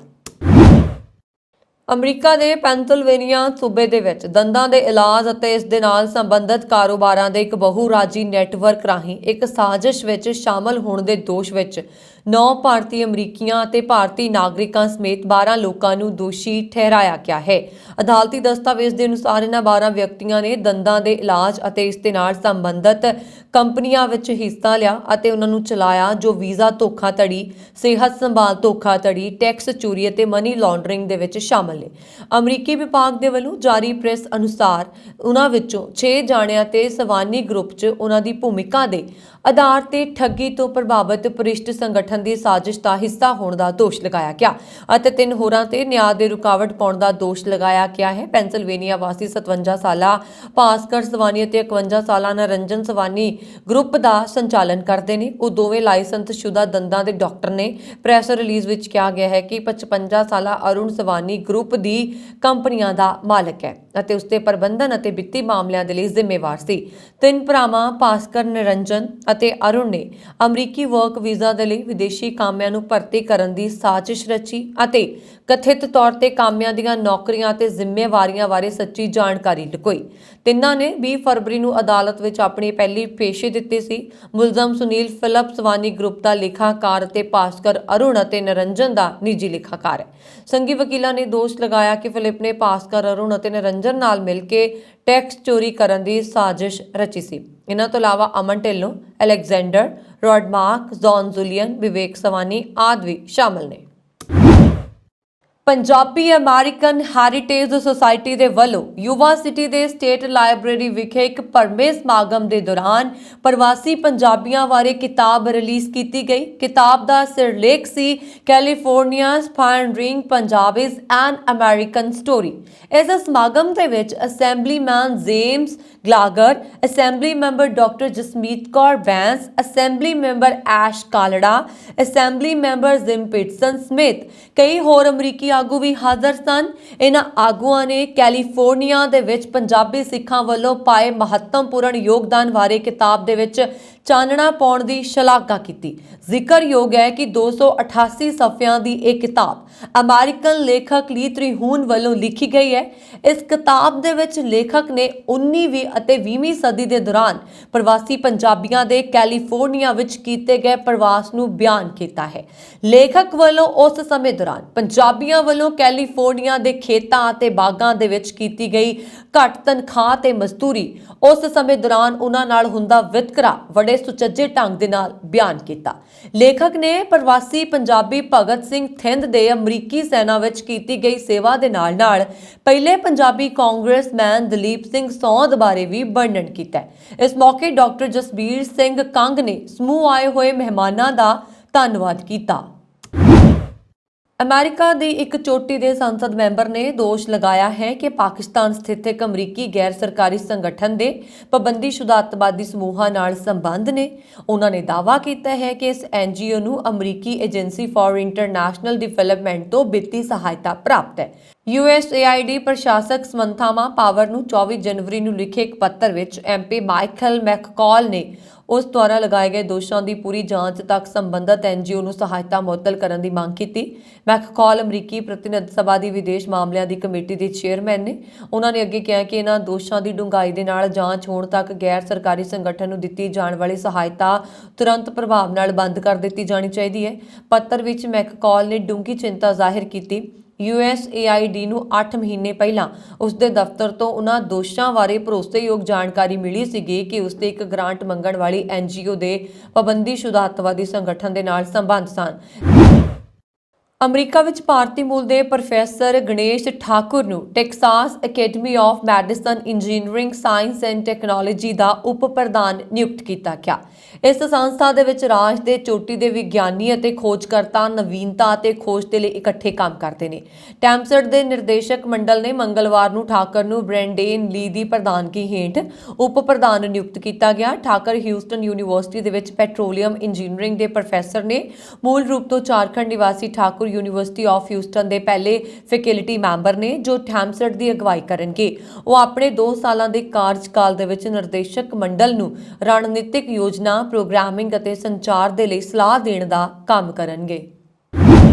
ਅਮਰੀਕਾ ਦੇ ਪੈਨਸਿਲਵੇਨੀਆ ਸੂਬੇ ਦੇ ਵਿੱਚ ਦੰਦਾਂ ਦੇ ਇਲਾਜ ਅਤੇ ਇਸ ਦੇ ਨਾਲ ਸੰਬੰਧਿਤ ਕਾਰੋਬਾਰਾਂ ਦੇ ਇੱਕ ਬਹੁਰਾਜੀ ਨੈਟਵਰਕ ਰਾਹੀਂ ਇੱਕ ਸਾਜ਼ਿਸ਼ ਵਿੱਚ ਸ਼ਾਮਲ ਹੋਣ ਦੇ ਦੋਸ਼ ਵਿੱਚ 9 ਭਾਰਤੀ ਅਮਰੀਕੀਆਂ ਅਤੇ ਭਾਰਤੀ ਨਾਗਰਿਕਾਂ ਸਮੇਤ 12 ਲੋਕਾਂ ਨੂੰ ਦੋਸ਼ੀ ਠਹਿਰਾਇਆ ਗਿਆ ਹੈ। ਅਦਾਲਤੀ ਦਸਤਾਵੇਜ਼ ਦੇ ਅਨੁਸਾਰ ਇਹਨਾਂ 12 ਵਿਅਕਤੀਆਂ ਨੇ ਦੰਦਾਂ ਦੇ ਇਲਾਜ ਅਤੇ ਇਸ ਦੇ ਨਾਲ ਸੰਬੰਧਿਤ ਕੰਪਨੀਆਂ ਵਿੱਚ ਹਿੱਸਾ ਲਿਆ ਅਤੇ ਉਹਨਾਂ ਨੂੰ ਚਲਾਇਆ ਜੋ ਵੀਜ਼ਾ ਧੋਖਾਧੜੀ, ਸਿਹਤ ਸੰਭਾਲ ਧੋਖਾਧੜੀ, ਟੈਕਸ ਚੋਰੀ ਅਤੇ ਮਨੀ ਲਾਂਡਰਿੰਗ ਦੇ ਵਿੱਚ ਸ਼ਾਮਲ ਨੇ। ਅਮਰੀਕੀ ਵਿਭਾਗ ਦੇ ਵੱਲੋਂ ਜਾਰੀ ਪ੍ਰੈਸ ਅਨੁਸਾਰ ਉਹਨਾਂ ਵਿੱਚੋਂ 6 ਜਾਣਿਆਂ ਤੇ ਸਵਾਨੀ ਗਰੁੱਪ 'ਚ ਉਹਨਾਂ ਦੀ ਭੂਮਿਕਾ ਦੇ ਆਧਾਰ ਤੇ ਠੱਗੀ ਤੋਂ ਪ੍ਰਭਾਵਿਤ ਭ੍ਰਿਸ਼ਟ ਸੰਗਠਨ ਦੀ ਸਾਜ਼ਿਸ਼ ਦਾ ਹਿੱਸਾ ਹੋਣ ਦਾ ਦੋਸ਼ ਲਗਾਇਆ ਗਿਆ ਅਤੇ 3 ਹੋਰਾਂ ਤੇ ਨਿਆਂ ਦੇ ਰੁਕਾਵਟ ਪਾਉਣ ਦਾ ਦੋਸ਼ ਲਗਾਇਆ ਗਿਆ ਹੈ। ਪੈਨਸਿਲਵੇਨੀਆ ਵਾਸੀ 57 ਸਾਲਾ ਭਾਸਕਰ ਸਵਾਨੀ ਅਤੇ 51 ਸਾਲਾ ਨਰੰਜਨ ਸਵਾਨੀ ਗਰੁੱਪ ਦਾ ਸੰਚਾਲਨ ਕਰਦੇ ਨੇ। ਉਹ ਦੋਵੇਂ ਲਾਇਸੈਂਸਸ਼ੁਦਾ ਦੰਦਾਂ ਦੇ ਡਾਕਟਰ ਨੇ। ਪ੍ਰੈਸ ਰਿਲੀਜ਼ ਵਿੱਚ ਕਿਹਾ ਗਿਆ ਹੈ ਕਿ 55 ਸਾਲਾ ਅਰੁਣ ਸਵਾਨੀ ਗਰੁੱਪ ਦੀ ਕੰਪਨੀਆਂ ਦਾ ਮਾਲਕ ਹੈ ਅਤੇ ਉਸਦੇ ਪ੍ਰਬੰਧਨ ਅਤੇ ਵਿੱਤੀ ਮਾਮਲਿਆਂ ਦੇ ਲਈ ਜ਼ਿੰਮੇਵਾਰ ਸੀ। 3 ਭਰਾਵਾਂ ਭਾਸਕਰ, ਨਿਰੰਜਨ ਅਤੇ ਅਰੁਣ ਨੇ ਅਮਰੀਕੀ ਵਰਕ ਵੀਜ਼ਾ ਦੇ ਲਈ ਵਿਦੇਸ਼ੀ ਕਾਮਿਆਂ ਨੂੰ ਭਰਤੀ ਕਰਨ ਦੀ ਸਾਜ਼ਿਸ਼ ਰਚੀ ਅਤੇ ਕਥਿਤ ਤੌਰ ਤੇ ਕਾਮਿਆਂ ਦੀਆਂ ਨੌਕਰੀਆਂ ਅਤੇ ਜ਼ਿੰਮੇਵਾਰੀਆਂ ਬਾਰੇ ਸੱਚੀ ਜਾਣਕਾਰੀ ਲੁਕੋਈ। ਤਿੰਨਾਂ ਨੇ 20 ਫਰਵਰੀ ਨੂੰ ਅਦਾਲਤ ਵਿੱਚ ਆਪਣੀ ਪਹਿਲੀ ਪੇਸ਼ੀ ਦਿੱਤੀ ਸੀ। ਮੁਲਜ਼ਮ ਸੁਨੀਲ ਫਿਲਿਪ ਸਵਾਨੀ ਗਰੁੱਪ ਦਾ ਲੇਖਾਕਾਰ ਅਤੇ ਭਾਸਕਰ ਅਰੁਣ ਅਤੇ ਨਿਰੰਜਨ ਦਾ ਨਿੱਜੀ ਲੇਖਾਕਾਰ ਹੈ। ਸੰਘੀ ਵਕੀਲਾਂ ਨੇ ਦੋਸ਼ ਲਗਾਇਆ ਕਿ ਫਿਲਿਪ ਨੇ ਭਾਸਕਰ, ਅਰੁਣ ਅਤੇ ਨਿਰੰਜਨ ਨਾਲ ਮਿਲ ਕੇ ਟੈਕਸ ਚੋਰੀ ਕਰਨ ਦੀ ਸਾਜ਼ਿਸ਼ ਰਚੀ ਸੀ। ਇਹਨਾਂ ਤੋਂ ਇਲਾਵਾ ਅਮਨ ਢਿੱਲੋਂ, ਅਲੈਗਜ਼ੈਂਡਰ ਰੋਡਮਾਰਕ, ਜੌਨ ਜੂਲੀਅਨ, ਵਿਵੇਕ ਸਵਾਨੀ ਆਦਿ ਵੀ ਸ਼ਾਮਲ ਨੇ। ਪੰਜਾਬੀ ਅਮਰੀਕਨ ਹੈਰੀਟੇਜ ਸੁਸਾਇਟੀ ਦੇ ਵੱਲੋਂ ਯੁਵਾ ਸਿਟੀ ਦੇ ਸਟੇਟ ਲਾਇਬ੍ਰੇਰੀ ਵਿਖੇ ਇੱਕ ਭਰਵੇਂ ਸਮਾਗਮ ਦੇ ਦੌਰਾਨ ਪ੍ਰਵਾਸੀ ਪੰਜਾਬੀਆਂ ਬਾਰੇ ਕਿਤਾਬ ਰਿਲੀਜ਼ ਕੀਤੀ ਗਈ। ਕਿਤਾਬ ਦਾ ਸਿਰਲੇਖ ਸੀ California's pioneering Punjabis an American story. ਇਸ ਸਮਾਗਮ ਦੇ ਵਿੱਚ assemblyman James Gallagher, assembly member doctor Jasmeet Kaur Bains, assembly member Ash Kalra, assembly member Jim Patterson ਸਮੇਤ ਕਈ ਹੋਰ ਅਮਰੀਕੀ ਆਗੂ ਵੀ ਹਾਜ਼ਰ ਸਨ। ਇਹਨਾਂ ਆਗੂਆਂ ਨੇ ਕੈਲੀਫੋਰਨੀਆ ਦੇ ਵਿੱਚ ਪੰਜਾਬੀ ਸਿੱਖਾਂ ਵੱਲੋਂ ਪਾਏ ਮਹੱਤਵਪੂਰਨ ਯੋਗਦਾਨ ਬਾਰੇ ਕਿਤਾਬ ਦੇ ਵਿੱਚ ਚਾਨਣਾ ਪਾਉਣ ਦੀ ਸ਼ਲਾਘਾ ਕੀਤੀ। ਜ਼ਿਕਰਯੋਗ ਹੈ ਕਿ 288 ਸਫ਼ਿਆਂ ਦੀ ਇਹ ਕਿਤਾਬ ਅਮਰੀਕਨ ਲੇਖਕ ਲੀ ਤ੍ਰਿਹੂਨ ਵੱਲੋਂ ਲਿਖੀ ਗਈ ਹੈ। ਇਸ ਕਿਤਾਬ ਦੇ ਵਿੱਚ ਲੇਖਕ ਨੇ 19ਵੀਂ ਅਤੇ 20ਵੀਂ ਸਦੀ ਦੇ ਦੌਰਾਨ ਪ੍ਰਵਾਸੀ ਪੰਜਾਬੀਆਂ ਦੇ ਕੈਲੀਫੋਰਨੀਆ ਵਿੱਚ ਕੀਤੇ ਗਏ ਪ੍ਰਵਾਸ ਨੂੰ ਬਿਆਨ ਕੀਤਾ ਹੈ। ਲੇਖਕ ਵੱਲੋਂ ਉਸ ਸਮੇਂ ਦੌਰਾਨ ਪੰਜਾਬੀਆਂ ਵੱਲੋਂ ਕੈਲੀਫੋਰਨੀਆ ਦੇ ਖੇਤਾਂ ਅਤੇ ਬਾਗਾਂ ਦੇ ਵਿੱਚ ਕੀਤੀ ਗਈ ਘੱਟ ਤਨਖਾਹ ਤੇ ਮਜ਼ਦੂਰੀ, ਉਸ ਸਮੇਂ ਦੌਰਾਨ ਉਹਨਾਂ ਨਾਲ ਹੁੰਦਾ ਵਿਤਕਰਾ ਬੜੇ ਸੁਚੱਜੇ ਢੰਗ ਦੇ ਨਾਲ ਬਿਆਨ ਕੀਤਾ। ਲੇਖਕ ਨੇ ਪ੍ਰਵਾਸੀ ਪੰਜਾਬੀ ਭਗਤ ਸਿੰਘ ਥਿੰਦ ਦੇ ਅਮਰੀਕੀ ਸੈਨਾ ਵਿੱਚ ਕੀਤੀ ਗਈ ਸੇਵਾ ਦੇ ਨਾਲ-ਨਾਲ ਪਹਿਲੇ ਪੰਜਾਬੀ ਕਾਂਗਰਸਮੈਨ ਦਲੀਪ ਸਿੰਘ ਸੌਂਦ ਬਾਰੇ ਵੀ ਵਰਣਨ ਕੀਤਾ। ਇਸ ਮੌਕੇ ਡਾਕਟਰ ਜਸਬੀਰ ਸਿੰਘ ਕੰਗ ਨੇ ਸਮੂਹ ਆਏ ਹੋਏ ਮਹਿਮਾਨਾਂ ਦਾ ਧੰਨਵਾਦ ਕੀਤਾ। ਅਮਰੀਕਾ ਦੀ ਇੱਕ ਚੋਟੀ ਦੇ ਸੰਸਦ ਮੈਂਬਰ ਨੇ ਦੋਸ਼ ਲਗਾਇਆ ਹੈ ਕਿ ਪਾਕਿਸਤਾਨ ਸਥਿਤ ਇੱਕ ਅਮਰੀਕੀ ਗੈਰ ਸਰਕਾਰੀ ਸੰਗਠਨ ਦੇ ਪਾਬੰਦੀਸ਼ੁਦਾ ਅੱਤਵਾਦੀ ਸਮੂਹਾਂ ਨਾਲ ਸੰਬੰਧ ਨੇ। ਉਹਨਾਂ ਨੇ ਦਾਅਵਾ ਕੀਤਾ ਹੈ ਕਿ ਇਸ NGO ਨੂੰ ਅਮਰੀਕੀ ਏਜੰਸੀ ਫਾਰ ਇੰਟਰਨੈਸ਼ਨਲ ਡਿਵੈਲਪਮੈਂਟ ਤੋਂ ਵਿੱਤੀ ਸਹਾਇਤਾ ਪ੍ਰਾਪਤ ਹੈ। USAID ਪ੍ਰਸ਼ਾਸਕ ਸਮੰਥਾ ਪਾਵਰ ਨੂੰ 24 ਜਨਵਰੀ ਨੂੰ ਲਿਖੇ ਇੱਕ ਪੱਤਰ ਵਿੱਚ MP ਮਾਈਕਲ ਮੈਕਕਾਲ ਨੇ ਉਸ ਦੁਆਰਾ ਲਗਾਏ ਗਏ ਦੋਸ਼ਾਂ ਦੀ ਪੂਰੀ ਜਾਂਚ ਤੱਕ ਸੰਬੰਧਿਤ NGO ਨੂੰ ਸਹਾਇਤਾ ਮੁਅੱਤਲ ਕਰਨ ਦੀ ਮੰਗ ਕੀਤੀ। ਮੈਕਕਾਲ ਅਮਰੀਕੀ ਪ੍ਰਤੀਨਿਧ ਸਭਾ ਦੀ ਵਿਦੇਸ਼ ਮਾਮਲਿਆਂ ਦੀ ਕਮੇਟੀ ਦੇ ਚੇਅਰਮੈਨ ਨੇ। ਉਹਨਾਂ ਨੇ ਅੱਗੇ ਕਿਹਾ ਕਿ ਇਹਨਾਂ ਦੋਸ਼ਾਂ ਦੀ ਡੂੰਘਾਈ ਦੇ ਨਾਲ ਜਾਂਚ ਹੋਣ ਤੱਕ ਗੈਰ ਸਰਕਾਰੀ ਸੰਗਠਨ ਨੂੰ ਦਿੱਤੀ ਜਾਣ ਵਾਲੀ ਸਹਾਇਤਾ ਤੁਰੰਤ ਪ੍ਰਭਾਵ ਨਾਲ ਬੰਦ ਕਰ ਦਿੱਤੀ ਜਾਣੀ ਚਾਹੀਦੀ ਹੈ। ਪੱਤਰ ਵਿੱਚ ਮੈਕਕਾਲ ਨੇ ਡੂੰਘੀ ਚਿੰਤਾ ਜ਼ਾਹਿਰ ਕੀਤੀ। USAID ਨੂੰ 8 ਮਹੀਨੇ ਪਹਿਲਾਂ ਉਸਦੇ ਦਫ਼ਤਰ ਤੋਂ ਉਹਨਾਂ ਦੋਸ਼ਾਂ ਬਾਰੇ ਭਰੋਸੇਯੋਗ ਜਾਣਕਾਰੀ ਮਿਲੀ ਸੀਗੀ ਕਿ ਉਸਦੇ ਇੱਕ ਗ੍ਰਾਂਟ ਮੰਗਣ ਵਾਲੀ NGO ਦੇ ਪਾਬੰਦੀਸ਼ੁਦਾ ਅੱਤਵਾਦੀ ਸੰਗਠਨ ਦੇ ਨਾਲ ਸੰਬੰਧ ਸਨ। ਅਮਰੀਕਾ ਵਿੱਚ ਭਾਰਤੀ ਮੂਲ ਦੇ ਪ੍ਰੋਫੈਸਰ ਗਣੇਸ਼ ਠਾਕੁਰ ਨੂੰ Texas academy of medicine engineering science and technology ਦਾ ਉਪ ਪ੍ਰਧਾਨ ਨਿਯੁਕਤ ਕੀਤਾ ਗਿਆ। ਇਸ ਸੰਸਥਾ ਦੇ ਵਿੱਚ ਰਾਜ ਦੇ ਚੋਟੀ ਦੇ ਵਿਗਿਆਨੀ ਅਤੇ ਖੋਜਕਰਤਾ ਨਵੀਨਤਾ ਅਤੇ ਖੋਜ ਦੇ ਲਈ ਇਕੱਠੇ ਕੰਮ ਕਰਦੇ ਨੇ। ਟੈਮਸਟ ਦੇ ਨਿਰਦੇਸ਼ਕ ਮੰਡਲ ਨੇ ਮੰਗਲਵਾਰ ਨੂੰ ਠਾਕੁਰ ਨੂੰ ਬ੍ਰੈਂਡਨ ਲੀ ਦੀ ਪ੍ਰਧਾਨਗੀ ਹੇਠ ਉਪ ਪ੍ਰਧਾਨ ਨਿਯੁਕਤ ਕੀਤਾ ਗਿਆ। ਠਾਕੁਰ ਹਿਊਸਟਨ ਯੂਨੀਵਰਸਿਟੀ ਦੇ ਵਿੱਚ ਪੈਟਰੋਲੀਅਮ ਇੰਜੀਨੀਅਰਿੰਗ ਦੇ ਪ੍ਰੋਫੈਸਰ ਨੇ। ਮੂਲ ਰੂਪ ਤੋਂ ਝਾਰਖੰਡ ਨਿਵਾਸੀ ਠਾਕੁਰ ਯੂਨੀਵਰਸਿਟੀ ਆਫ ਹਿਊਸਟਨ ਦੇ ਪਹਿਲੇ ਫੈਕਲਟੀ ਮੈਂਬਰ ਨੇ ਜੋ ਟੈਮਸਟ ਦੀ ਅਗਵਾਈ ਕਰਨਗੇ। ਉਹ ਆਪਣੇ 2 ਸਾਲਾਂ ਦੇ ਕਾਰਜਕਾਲ ਦੇ ਵਿੱਚ ਨਿਰਦੇਸ਼ਕ ਮੰਡਲ ਨੂੰ ਰਣਨੀਤਿਕ ਯੋਜਨਾ ਪ੍ਰੋਗਰਾਮਿੰਗ ਅਤੇ ਸੰਚਾਰ ਦੇ ਲਈ ਸਲਾਹ ਦੇਣ ਦਾ ਕੰਮ ਕਰਨਗੇ।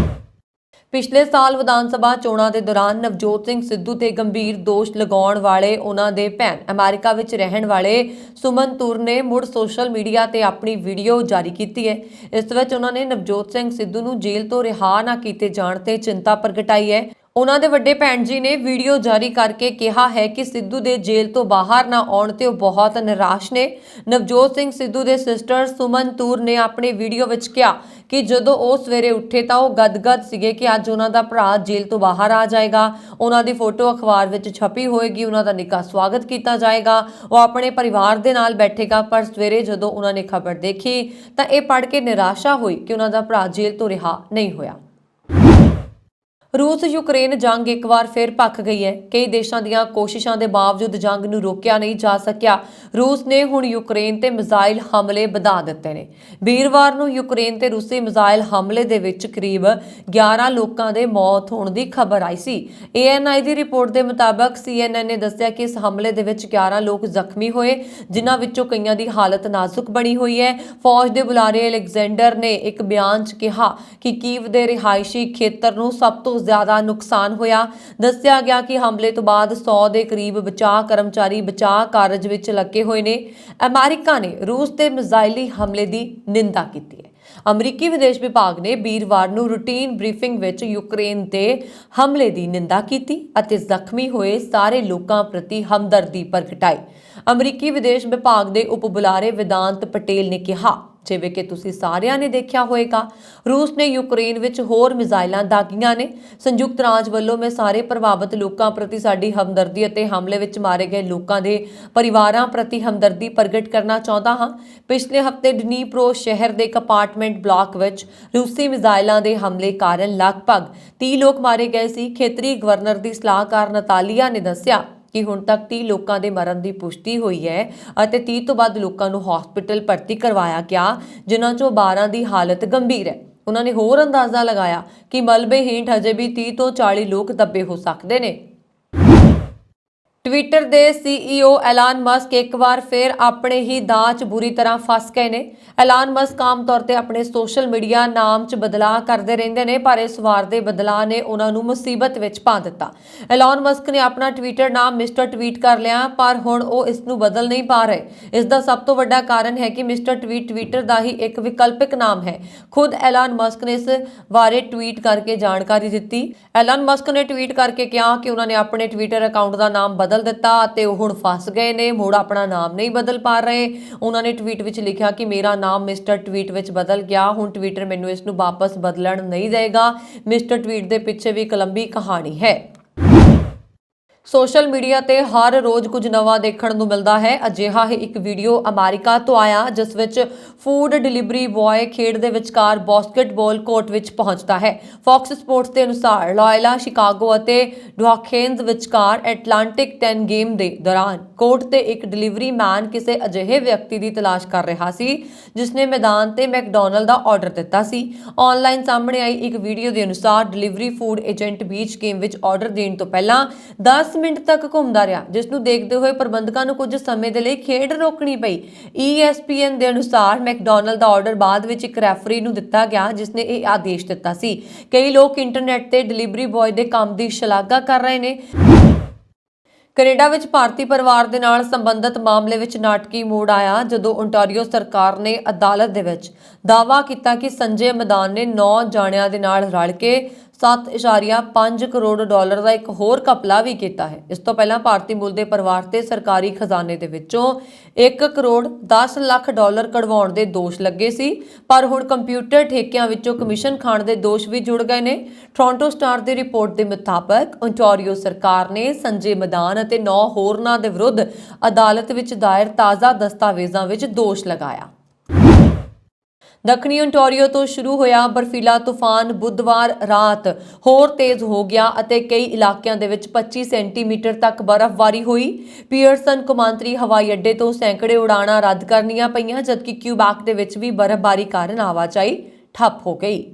ਪਿਛਲੇ ਸਾਲ ਵਿਧਾਨ ਸਭਾ ਚੋਣਾਂ ਦੇ ਦੌਰਾਨ ਨਵਜੋਤ ਸਿੰਘ ਸਿੱਧੂ ਤੇ ਗੰਭੀਰ ਦੋਸ਼ ਲਗਾਉਣ ਵਾਲੇ ਉਹਨਾਂ ਦੇ ਭੈਣ ਅਮਰੀਕਾ ਵਿੱਚ ਰਹਿਣ ਵਾਲੇ ਸੁਮਨ ਤੂਰ ਨੇ ਮੁੜ ਸੋਸ਼ਲ ਮੀਡੀਆ ਤੇ ਆਪਣੀ ਵੀਡੀਓ ਜਾਰੀ ਕੀਤੀ ਹੈ। ਇਸ ਵਿੱਚ ਉਹਨਾਂ ਨੇ ਨਵਜੋਤ ਸਿੰਘ ਸਿੱਧੂ ਨੂੰ ਜੇਲ੍ਹ ਤੋਂ ਰਿਹਾ ਨਾ ਕੀਤੇ ਜਾਣ ਤੇ ਚਿੰਤਾ ਪ੍ਰਗਟਾਈ ਹੈ। ਉਹਨਾਂ ਦੇ ਵੱਡੇ ਭੈਣ ਜੀ ਨੇ ਵੀਡੀਓ ਜਾਰੀ ਕਰਕੇ ਕਿਹਾ ਹੈ ਕਿ ਸਿੱਧੂ ਦੇ ਜੇਲ੍ਹ ਤੋਂ ਬਾਹਰ ਨਾ ਆਉਣ ਤੇ ਉਹ ਬਹੁਤ ਨਿਰਾਸ਼ ਨੇ। ਨਵਜੋਤ ਸਿੰਘ ਸਿੱਧੂ ਦੇ ਸਿਸਟਰ ਸੁਮਨ ਤੂਰ ਨੇ ਆਪਣੀ ਵੀਡੀਓ ਵਿੱਚ ਕਿਹਾ ਕਿ ਜਦੋਂ ਉਹ ਸਵੇਰੇ ਉੱਠੇ ਤਾਂ ਉਹ ਗਦਗਦ ਸੀਗੇ ਕਿ ਅੱਜ ਉਹਨਾਂ ਦਾ ਭਰਾ ਜੇਲ੍ਹ ਤੋਂ ਬਾਹਰ ਆ ਜਾਏਗਾ। ਉਹਨਾਂ ਦੀ ਫੋਟੋ ਅਖਬਾਰ ਵਿੱਚ ਛਪੀ ਹੋਏਗੀ, ਉਹਨਾਂ ਦਾ ਨਿੱਘਾ ਸਵਾਗਤ ਕੀਤਾ ਜਾਏਗਾ, ਉਹ ਆਪਣੇ ਪਰਿਵਾਰ ਦੇ ਨਾਲ ਬੈਠੇਗਾ। ਪਰ ਸਵੇਰੇ ਜਦੋਂ ਉਹਨਾਂ ਨੇ ਖਬਰ ਦੇਖੀ ਤਾਂ ਇਹ ਪੜ੍ਹ ਕੇ ਨਿਰਾਸ਼ਾ ਹੋਈ ਕਿ ਉਹਨਾਂ ਦਾ ਭਰਾ ਜੇਲ੍ਹ ਤੋਂ ਰਿਹਾ ਨਹੀਂ ਹੋਇਆ। ਰੂਸ ਯੂਕਰੇਨ ਜੰਗ ਇੱਕ ਵਾਰ ਫਿਰ ਭਖ ਗਈ ਹੈ। ਕਈ ਦੇਸ਼ਾਂ ਦੀਆਂ ਕੋਸ਼ਿਸ਼ਾਂ ਦੇ ਬਾਵਜੂਦ ਜੰਗ ਨੂੰ ਰੋਕਿਆ ਨਹੀਂ ਜਾ ਸਕਿਆ। ਰੂਸ ਨੇ ਹੁਣ ਯੂਕਰੇਨ ਤੇ ਮਿਜ਼ਾਈਲ ਹਮਲੇ ਵਧਾ ਦਿੱਤੇ ਨੇ। ਵੀਰਵਾਰ ਨੂੰ ਯੂਕਰੇਨ ਤੇ ਰੂਸੀ ਮਿਜ਼ਾਈਲ ਹਮਲੇ ਦੇ ਵਿੱਚ ਕਰੀਬ 11 ਲੋਕਾਂ ਦੇ ਮੌਤ ਹੋਣ ਦੀ ਖਬਰ ਆਈ ਸੀ। ANI ਦੀ ਰਿਪੋਰਟ ਦੇ ਮੁਤਾਬਕ CNN ਨੇ ਦੱਸਿਆ ਕਿ ਇਸ ਹਮਲੇ ਦੇ ਵਿੱਚ 11 ਲੋਕ ਜ਼ਖਮੀ ਹੋਏ, ਜਿਨ੍ਹਾਂ ਵਿੱਚੋਂ ਕਈਆਂ ਦੀ ਹਾਲਤ ਨਾਜ਼ੁਕ ਬਣੀ ਹੋਈ ਹੈ। ਫੌਜ ਦੇ ਬੁਲਾਰੇ ਅਲੈਗਜ਼ੈਂਡਰ ਨੇ ਇੱਕ ਬਿਆਨ 'ਚ ਕਿਹਾ ਕਿ ਕੀਵ ਦੇ ਰਿਹਾਇਸ਼ੀ ਖੇਤਰ ਨੂੰ ਸਭ ਤੋਂ ਜ਼ਿਆਦਾ ਨੁਕਸਾਨ ਹੋਇਆ। ਦੱਸਿਆ ਗਿਆ ਕਿ ਹਮਲੇ ਤੋਂ ਬਾਅਦ 100 ਦੇ ਕਰੀਬ ਬਚਾਅ ਕਰਮਚਾਰੀ ਬਚਾਅ ਕਾਰਜ ਵਿੱਚ ਲੱਗੇ ਹੋਏ ਨੇ। ਅਮਰੀਕਾ ਨੇ ਰੂਸ ਤੇ ਮਿਜ਼ਾਈਲੀ ਹਮਲੇ ਦੀ ਨਿੰਦਾ ਕੀਤੀ ਹੈ। ਅਮਰੀਕੀ ਵਿਦੇਸ਼ ਵਿਭਾਗ ਨੇ ਵੀਰਵਾਰ ਨੂੰ ਰੂਟੀਨ ਬਰੀਫਿੰਗ ਵਿੱਚ ਯੂਕਰੇਨ ਤੇ ਹਮਲੇ ਦੀ ਨਿੰਦਾ ਕੀਤੀ ਅਤੇ ਜ਼ਖਮੀ ਹੋਏ ਸਾਰੇ ਲੋਕਾਂ ਪ੍ਰਤੀ ਹਮਦਰਦੀ ਪ੍ਰਗਟਾਈ। ਅਮਰੀਕੀ ਵਿਦੇਸ਼ ਵਿਭਾਗ ਦੇ ਉਪ ਬੁਲਾਰੇ ਵਿਦਾਂਤ ਪਟੇਲ ਨੇ ਕਿਹਾ, ਜਿਵੇਂ ਕਿ ਤੁਸੀਂ ਸਾਰਿਆਂ ਨੇ ਦੇਖਿਆ ਹੋਵੇਗਾ, ਰੂਸ ਨੇ ਯੂਕਰੇਨ ਵਿੱਚ ਹੋਰ ਮਿਜ਼ਾਈਲਾਂ ਦਾਗੀਆਂ ਨੇ। ਸੰਯੁਕਤ ਰਾਜ ਵੱਲੋਂ ਮੈਂ ਸਾਰੇ ਪ੍ਰਭਾਵਿਤ ਲੋਕਾਂ ਪ੍ਰਤੀ ਸਾਡੀ ਹਮਦਰਦੀ ਅਤੇ ਹਮਲੇ ਵਿੱਚ ਮਾਰੇ ਗਏ ਲੋਕਾਂ ਦੇ ਪਰਿਵਾਰਾਂ ਪ੍ਰਤੀ ਹਮਦਰਦੀ ਪ੍ਰਗਟ ਕਰਨਾ ਚਾਹੁੰਦਾ ਹਾਂ। ਪਿਛਲੇ ਹਫ਼ਤੇ ਡਨੀਪਰੋ ਸ਼ਹਿਰ ਦੇ ਇੱਕ ਅਪਾਰਟਮੈਂਟ ਬਲਾਕ ਵਿੱਚ ਰੂਸੀ ਮਿਜ਼ਾਈਲਾਂ ਦੇ ਹਮਲੇ ਕਾਰਨ ਲਗਭਗ 30 ਲੋਕ ਮਾਰੇ ਗਏ ਸੀ। ਖੇਤਰੀ ਗਵਰਨਰ ਦੀ ਸਲਾਹਕਾਰ ਨਤਾਲੀਆ ਨੇ ਦੱਸਿਆ ਕਿ ਹੁਣ ਤੱਕ 30 ਲੋਕਾਂ ਦੇ ਮਰਨ ਦੀ ਪੁਸ਼ਟੀ ਹੋਈ ਹੈ ਅਤੇ 30 ਤੋਂ ਵੱਧ ਲੋਕਾਂ ਨੂੰ ਹਸਪਤਾਲ ਭਰਤੀ ਕਰਵਾਇਆ ਗਿਆ, ਜਿਨ੍ਹਾਂ ਚੋਂ 12 ਦੀ ਹਾਲਤ ਗੰਭੀਰ ਹੈ। ਉਹਨਾਂ ਨੇ ਹੋਰ ਅੰਦਾਜ਼ਾ ਲਗਾਇਆ ਕਿ ਮਲਬੇ ਹੇਠ ਅਜੇ ਵੀ 30 ਤੋਂ 40 ਲੋਕ ਦੱਬੇ ਹੋ ਸਕਦੇ ਨੇ। ਟਵਿੱਟਰ ਦੇ CEO ਐਲਾਨ ਮਸਕ ਇੱਕ ਵਾਰ ਫਿਰ ਆਪਣੇ ਹੀ ਦਾਅ 'ਚ ਬੁਰੀ ਤਰ੍ਹਾਂ ਫਸ ਗਏ ਨੇ। ਐਲਾਨ ਮਸਕ ਆਮ ਤੌਰ ਤੇ ਆਪਣੇ ਸੋਸ਼ਲ ਮੀਡੀਆ ਨਾਮ 'ਚ ਬਦਲਾਅ ਕਰਦੇ ਰਹਿੰਦੇ ਨੇ, ਪਰ ਇਸ ਵਾਰ ਦੇ ਬਦਲਾਅ ਨੇ ਉਹਨਾਂ ਨੂੰ ਮੁਸੀਬਤ ਵਿੱਚ ਪਾ ਦਿੱਤਾ। ਐਲਾਨ ਮਸਕ ਨੇ ਆਪਣਾ ਟਵਿੱਟਰ ਨਾਮ ਮਿਸਟਰ ਟਵੀਟ ਕਰ ਲਿਆ, ਪਰ ਹੁਣ ਉਹ ਇਸ ਨੂੰ ਬਦਲ ਨਹੀਂ ਪਾ ਰਹੇ। ਇਸ ਦਾ ਸਭ ਤੋਂ ਵੱਡਾ ਕਾਰਨ ਹੈ ਕਿ ਮਿਸਟਰ ਟਵੀਟ ਟਵਿੱਟਰ ਦਾ ਹੀ ਇੱਕ ਵਿਕਲਪਿਕ ਨਾਮ ਹੈ। ਖੁਦ ਐਲਾਨ ਮਸਕ ਨੇ ਇਸ ਬਾਰੇ ਟਵੀਟ ਕਰਕੇ ਜਾਣਕਾਰੀ ਦਿੱਤੀ। ਐਲਾਨ ਮਸਕ ਨੇ ਟਵੀਟ ਕਰਕੇ ਕਿਹਾ ਕਿ ਉਹਨਾਂ ਨੇ ਆਪਣੇ ਟਵਿੱਟਰ ਅਕਾਊਂਟ ਦਾ ਨਾਮ ਬਦਲ ਦਿੱਤਾ ਅਤੇ ਉਹ ਹੁਣ ਫਸ ਗਏ ਨੇ, ਮੁੜ ਆਪਣਾ ਨਾਮ ਨਹੀਂ ਬਦਲ ਪਾ ਰਹੇ। ਉਹਨਾਂ ਨੇ ਟਵੀਟ ਵਿੱਚ ਲਿਖਿਆ ਕਿ ਮੇਰਾ ਨਾਮ ਮਿਸਟਰ ਟਵੀਟ ਵਿੱਚ ਬਦਲ ਗਿਆ, ਹੁਣ ਟਵਿੱਟਰ ਮੈਨੂੰ ਇਸ ਨੂੰ ਵਾਪਸ ਬਦਲਣ ਨਹੀਂ ਦੇਗਾ। ਮਿਸਟਰ ਟਵੀਟ ਦੇ ਪਿੱਛੇ ਵੀ ਇੱਕ ਲੰਬੀ ਕਹਾਣੀ ਹੈ। ਸੋਸ਼ਲ ਮੀਡੀਆ ਤੇ ਹਰ ਰੋਜ਼ ਕੁਝ ਨਵਾਂ ਦੇਖਣ ਨੂੰ ਮਿਲਦਾ ਹੈ। ਅਜਿਹਾ ਹੀ ਇੱਕ ਵੀਡੀਓ ਅਮਰੀਕਾ ਤੋਂ ਆਇਆ, ਜਿਸ ਵਿੱਚ ਫੂਡ ਡਿਲੀਵਰੀ ਬॉय ਖੇਡ ਦੇ ਵਿਚਕਾਰ ਬਾਸਕਟਬਾਲ ਕੋਰਟ ਵਿੱਚ ਪਹੁੰਚਦਾ ਹੈ। ਫੌਕਸ ਸਪੋਰਟਸ ਦੇ ਅਨੁਸਾਰ ਲਾਇਲਾ ਸ਼ਿਕਾਗੋ ਅਤੇ ਡੁਆਕੇਨਜ਼ ਵਿਚਕਾਰ ਐਟਲਾਂਟਿਕ 10 ਗੇਮ ਦੇ ਦੌਰਾਨ ਕੋਰਟ ਤੇ ਇੱਕ ਡਿਲੀਵਰੀ ਮੈਨ ਕਿਸੇ ਅਜਿਹੇ ਵਿਅਕਤੀ ਦੀ ਤਲਾਸ਼ ਕਰ ਰਿਹਾ ਸੀ ਜਿਸ ਨੇ ਮੈਦਾਨ ਤੇ ਮੈਕਡੋਨਲਡ ਦਾ ਆਰਡਰ ਦਿੱਤਾ ਸੀ। ਆਨਲਾਈਨ ਸਾਹਮਣੇ ਆਈ ਇੱਕ ਵੀਡੀਓ ਦੇ ਅਨੁਸਾਰ delivery food agent beach game ਵਿੱਚ ਆਰਡਰ ਦੇਣ ਤੋਂ ਪਹਿਲਾਂ 10 ਮਿੰਟ ਤੱਕ ਘੁੰਮਦਾ ਰਿਹਾ, ਜਿਸ ਨੂੰ ਦੇਖਦੇ ਹੋਏ ਪ੍ਰਬੰਧਕਾਂ ਨੂੰ ਕੁਝ ਸਮੇਂ ਦੇ ਲਈ ਖੇਡ ਰੋਕਣੀ ਪਈ। ESPN ਦੇ ਅਨੁਸਾਰ ਮੈਕਡੋਨਲਡ ਦਾ ਆਰਡਰ ਬਾਅਦ ਵਿੱਚ ਇੱਕ ਰੈਫਰੀ ਨੂੰ ਦਿੱਤਾ ਗਿਆ, ਜਿਸ ਨੇ ਇਹ ਆਦੇਸ਼ ਦਿੱਤਾ ਸੀ। ਕਈ ਲੋਕ ਇੰਟਰਨੈਟ ਤੇ ਡਿਲੀਵਰੀ ਬॉय ਦੇ ਕੰਮ ਦੀ ਸ਼ਲਾਘਾ ਕਰ ਰਹੇ ਨੇ। ਕੈਨੇਡਾ ਵਿੱਚ ਭਾਰਤੀ ਪਰਿਵਾਰ ਦੇ ਨਾਲ ਸੰਬੰਧਿਤ ਮਾਮਲੇ ਵਿੱਚ ਨਾਟਕੀ ਮੋੜ ਆਇਆ ਜਦੋਂ ਓਨਟਾਰੀਓ ਸਰਕਾਰ ਨੇ ਅਦਾਲਤ ਦੇ ਵਿੱਚ ਦਾਅਵਾ ਕੀਤਾ ਕਿ ਸੰਜੇ ਮਦਾਨ ਨੇ 9 ਜਾਣਿਆਂ ਦੇ ਨਾਲ ਰਲ ਕੇ 7.5 ਕਰੋੜ ਡਾਲਰ ਦਾ ਇੱਕ ਹੋਰ ਘਪਲਾ ਵੀ ਕੀਤਾ ਹੈ। ਇਸ ਤੋਂ ਪਹਿਲਾਂ ਭਾਰਤੀ ਮੂਲ ਦੇ ਪਰਿਵਾਰ ਤੇ ਸਰਕਾਰੀ ਖਜ਼ਾਨੇ ਦੇ ਵਿੱਚੋਂ 1 ਕਰੋੜ 10 ਲੱਖ ਡਾਲਰ ਕਢਵਾਉਣ ਦੇ ਦੋਸ਼ ਲੱਗੇ ਸੀ, ਪਰ ਹੁਣ ਕੰਪਿਊਟਰ ਠੇਕਿਆਂ ਵਿੱਚੋਂ ਕਮਿਸ਼ਨ ਖਾਣ ਦੇ ਦੋਸ਼ ਵੀ ਜੁੜ ਗਏ ਨੇ। ਟੋਰਾਂਟੋ ਸਟਾਰ ਦੀ ਰਿਪੋਰਟ ਦੇ ਮੁਤਾਬਕ ਓਨਟਾਰੀਓ ਸਰਕਾਰ ਨੇ ਸੰਜੇ ਮਦਾਨ ਅਤੇ 9 ਹੋਰਨਾਂ ਦੇ ਵਿਰੁੱਧ ਅਦਾਲਤ ਵਿੱਚ ਦਾਇਰ ਤਾਜ਼ਾ ਦਸਤਾਵੇਜ਼ਾਂ ਵਿੱਚ ਦੋਸ਼ ਲਗਾਇਆ। ਦੱਖਣੀ ਓਨਟਾਰੀਓ ਤੋਂ ਸ਼ੁਰੂ ਹੋਇਆ ਬਰਫੀਲਾ ਤੂਫਾਨ ਬੁੱਧਵਾਰ ਰਾਤ ਹੋਰ ਤੇਜ਼ ਹੋ ਗਿਆ ਅਤੇ ਕਈ ਇਲਾਕਿਆਂ ਦੇ ਵਿੱਚ 25 ਸੈਂਟੀਮੀਟਰ ਤੱਕ ਬਰਫ਼ਬਾਰੀ ਹੋਈ। ਪੀਅਰਸਨ ਕੌਮਾਂਤਰੀ ਹਵਾਈ ਅੱਡੇ ਤੋਂ ਸੈਂਕੜੇ ਉਡਾਣਾਂ ਰੱਦ ਕਰਨੀਆਂ ਪਈਆਂ, ਜਦਕਿ ਕਿਊਬੈਕ ਦੇ ਵਿੱਚ ਵੀ ਬਰਫ਼ਬਾਰੀ ਕਾਰਨ ਆਵਾਜਾਈ ਠੱਪ ਹੋ ਗਈ।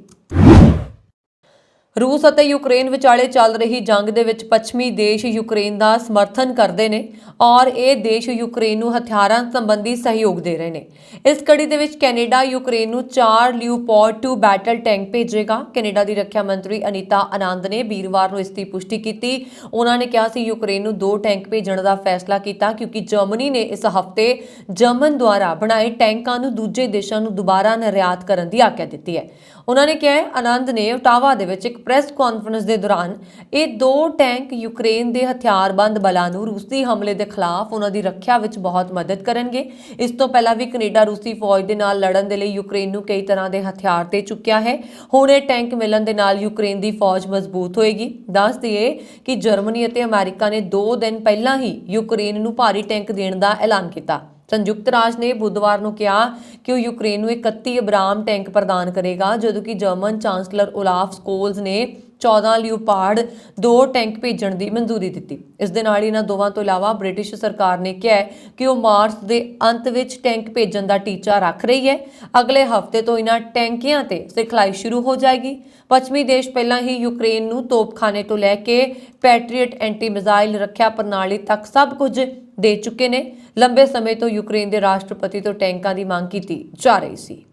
ਰੂਸ ਅਤੇ ਯੂਕਰੇਨ ਵਿਚਾਲੇ ਚੱਲ ਰਹੀ ਜੰਗ ਦੇ ਵਿੱਚ ਪੱਛਮੀ ਦੇਸ਼ ਯੂਕਰੇਨ ਦਾ ਸਮਰਥਨ ਕਰਦੇ ਨੇ ਔਰ ਇਹ ਦੇਸ਼ ਯੂਕਰੇਨ ਨੂੰ ਹਥਿਆਰਾਂ ਸੰਬੰਧੀ ਸਹਿਯੋਗ ਦੇ ਰਹੇ ਨੇ। ਇਸ ਕੜੀ ਦੇ ਵਿੱਚ ਕੈਨੇਡਾ ਯੂਕਰੇਨ ਨੂੰ 4 ਲਿਓਪਾਰਡ 2 ਬੈਟਲ ਟੈਂਕ ਭੇਜੇਗਾ। ਕੈਨੇਡਾ ਦੀ ਰੱਖਿਆ ਮੰਤਰੀ ਅਨੀਤਾ ਆਨੰਦ ਨੇ ਵੀਰਵਾਰ ਨੂੰ ਇਸ ਦੀ ਪੁਸ਼ਟੀ ਕੀਤੀ। ਉਹਨਾਂ ਨੇ ਕਿਹਾ ਸੀ ਯੂਕਰੇਨ ਨੂੰ 2 ਟੈਂਕ ਭੇਜਣ ਦਾ ਫੈਸਲਾ ਕੀਤਾ ਕਿਉਂਕਿ ਜਰਮਨੀ ਨੇ ਇਸ ਹਫ਼ਤੇ ਜਰਮਨ ਦੁਆਰਾ ਬਣਾਏ ਟੈਂਕਾਂ ਨੂੰ ਦੂਜੇ ਦੇਸ਼ਾਂ ਨੂੰ ਦੁਬਾਰਾ ਨਿਰਯਾਤ ਕਰਨ ਦੀ ਆਗਿਆ ਦਿੱਤੀ ਹੈ। ਉਹਨਾਂ ਨੇ ਕਿਹਾ ਆਨੰਦ ਨੇ ਓਟਾਵਾ ਦੇ ਵਿੱਚ ਇੱਕ ਪ੍ਰੈਸ ਕਾਨਫਰੰਸ ਦੇ ਦੌਰਾਨ ਇਹ 2 ਟੈਂਕ ਯੂਕਰੇਨ ਦੇ ਹਥਿਆਰਬੰਦ ਬਲਾਂ ਨੂੰ ਰੂਸੀ ਹਮਲੇ ਦੇ ਖਿਲਾਫ ਉਹਨਾਂ ਦੀ ਰੱਖਿਆ ਵਿੱਚ ਬਹੁਤ ਮਦਦ ਕਰਨਗੇ। ਇਸ ਤੋਂ ਪਹਿਲਾਂ ਵੀ ਕੈਨੇਡਾ ਰੂਸੀ ਫੌਜ ਦੇ ਨਾਲ ਲੜਨ ਦੇ ਲਈ ਯੂਕਰੇਨ ਨੂੰ ਕਈ ਤਰ੍ਹਾਂ ਦੇ ਹਥਿਆਰ ਦੇ ਚੁੱਕਿਆ ਹੈ। ਹੁਣ ਇਹ ਟੈਂਕ ਮਿਲਣ ਦੇ ਨਾਲ ਯੂਕਰੇਨ ਦੀ ਫੌਜ ਮਜ਼ਬੂਤ ਹੋਏਗੀ। ਦੱਸ ਦਈਏ ਕਿ ਜਰਮਨੀ ਅਤੇ ਅਮਰੀਕਾ ਨੇ 2 ਦਿਨ ਪਹਿਲਾਂ ਹੀ ਯੂਕਰੇਨ ਨੂੰ ਭਾਰੀ ਟੈਂਕ ਦੇਣ ਦਾ ਐਲਾਨ ਕੀਤਾ। ਸੰਯੁਕਤ ਰਾਜ ਨੇ ਬੁੱਧਵਾਰ ਨੂੰ ਕਿਹਾ ਕਿ ਉਹ ਯੂਕਰੇਨ ਨੂੰ 31 ਅਬਰਾਮ ਟੈਂਕ ਪ੍ਰਦਾਨ ਕਰੇਗਾ, ਜਦੋਂ ਕਿ ਜਰਮਨ ਚਾਂਸਲਰ ਓਲਾਫ ਸਕੋਲਜ਼ ਨੇ 14 ਲਿਓਪਾਰਡ 2 ਟੈਂਕ ਭੇਜਣ ਦੀ ਮਨਜ਼ੂਰੀ ਦਿੱਤੀ। ਇਸ ਦੇ ਨਾਲ ਹੀ ਇਹਨਾਂ ਦੋਵਾਂ ਤੋਂ ਇਲਾਵਾ ਬ੍ਰਿਟਿਸ਼ ਸਰਕਾਰ ਨੇ ਕਿਹਾ ਕਿ ਉਹ ਮਾਰਚ ਦੇ ਅੰਤ ਵਿੱਚ ਟੈਂਕ ਭੇਜਣ ਦਾ ਟੀਚਾ ਰੱਖ ਰਹੀ ਹੈ। ਅਗਲੇ ਹਫ਼ਤੇ ਤੋਂ ਇਹਨਾਂ ਟੈਂਕਿਆਂ ਤੇ ਸਿਖਲਾਈ ਸ਼ੁਰੂ ਹੋ ਜਾਏਗੀ। ਪੱਛਮੀ ਦੇਸ਼ ਪਹਿਲਾਂ ਹੀ ਯੂਕਰੇਨ ਨੂੰ ਤੋਪਖਾਨੇ ਤੋਂ ਲੈ ਕੇ ਪੈਟਰੀਅਟ ਐਂਟੀ ਮਿਜ਼ਾਈਲ ਰੱਖਿਆ ਪ੍ਰਣਾਲੀ ਤੱਕ ਸਭ ਕੁਝ ਦੇ ਚੁੱਕੇ ਨੇ। ਲੰਬੇ ਸਮੇਂ ਤੋਂ ਯੂਕਰੇਨ ਦੇ ਰਾਸ਼ਟਰਪਤੀ ਤੋਂ ਟੈਂਕਾਂ ਦੀ ਮੰਗ ਕੀਤੀ ਜਾ ਰਹੀ ਸੀ।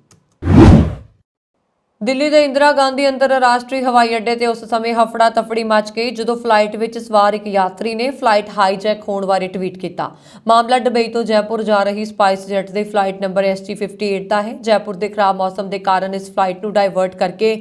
ਦਿੱਲੀ ਦੇ ਇੰਦਰਾ ਗਾਂਧੀ ਅੰਤਰਰਾਸ਼ਟਰੀ ਹਵਾਈ ਅੱਡੇ ਤੇ ਉਸ ਸਮੇਂ ਹਫੜਾ ਤਫੜੀ ਮਚ ਗਈ ਜਦੋਂ ਫਲਾਈਟ ਵਿੱਚ ਸਵਾਰ ਇੱਕ ਯਾਤਰੀ ਨੇ ਫਲਾਈਟ ਹਾਈਜੈਕ ਹੋਣ ਬਾਰੇ ਟਵੀਟ ਕੀਤਾ। ਮਾਮਲਾ ਦੁਬਈ ਤੋਂ ਜੈਪੁਰ ਜਾ ਰਹੀ ਸਪਾਈਸ ਜੈਟ ਦੇ ਫਲਾਈਟ ਨੰਬਰ ST58 ਦਾ ਹੈ। ਜੈਪੁਰ ਦੇ ਖਰਾਬ ਮੌਸਮ ਦੇ ਕਾਰਨ ਇਸ ਫਲਾਈਟ ਨੂੰ ਡਾਇਵਰਟ ਕਰਕੇ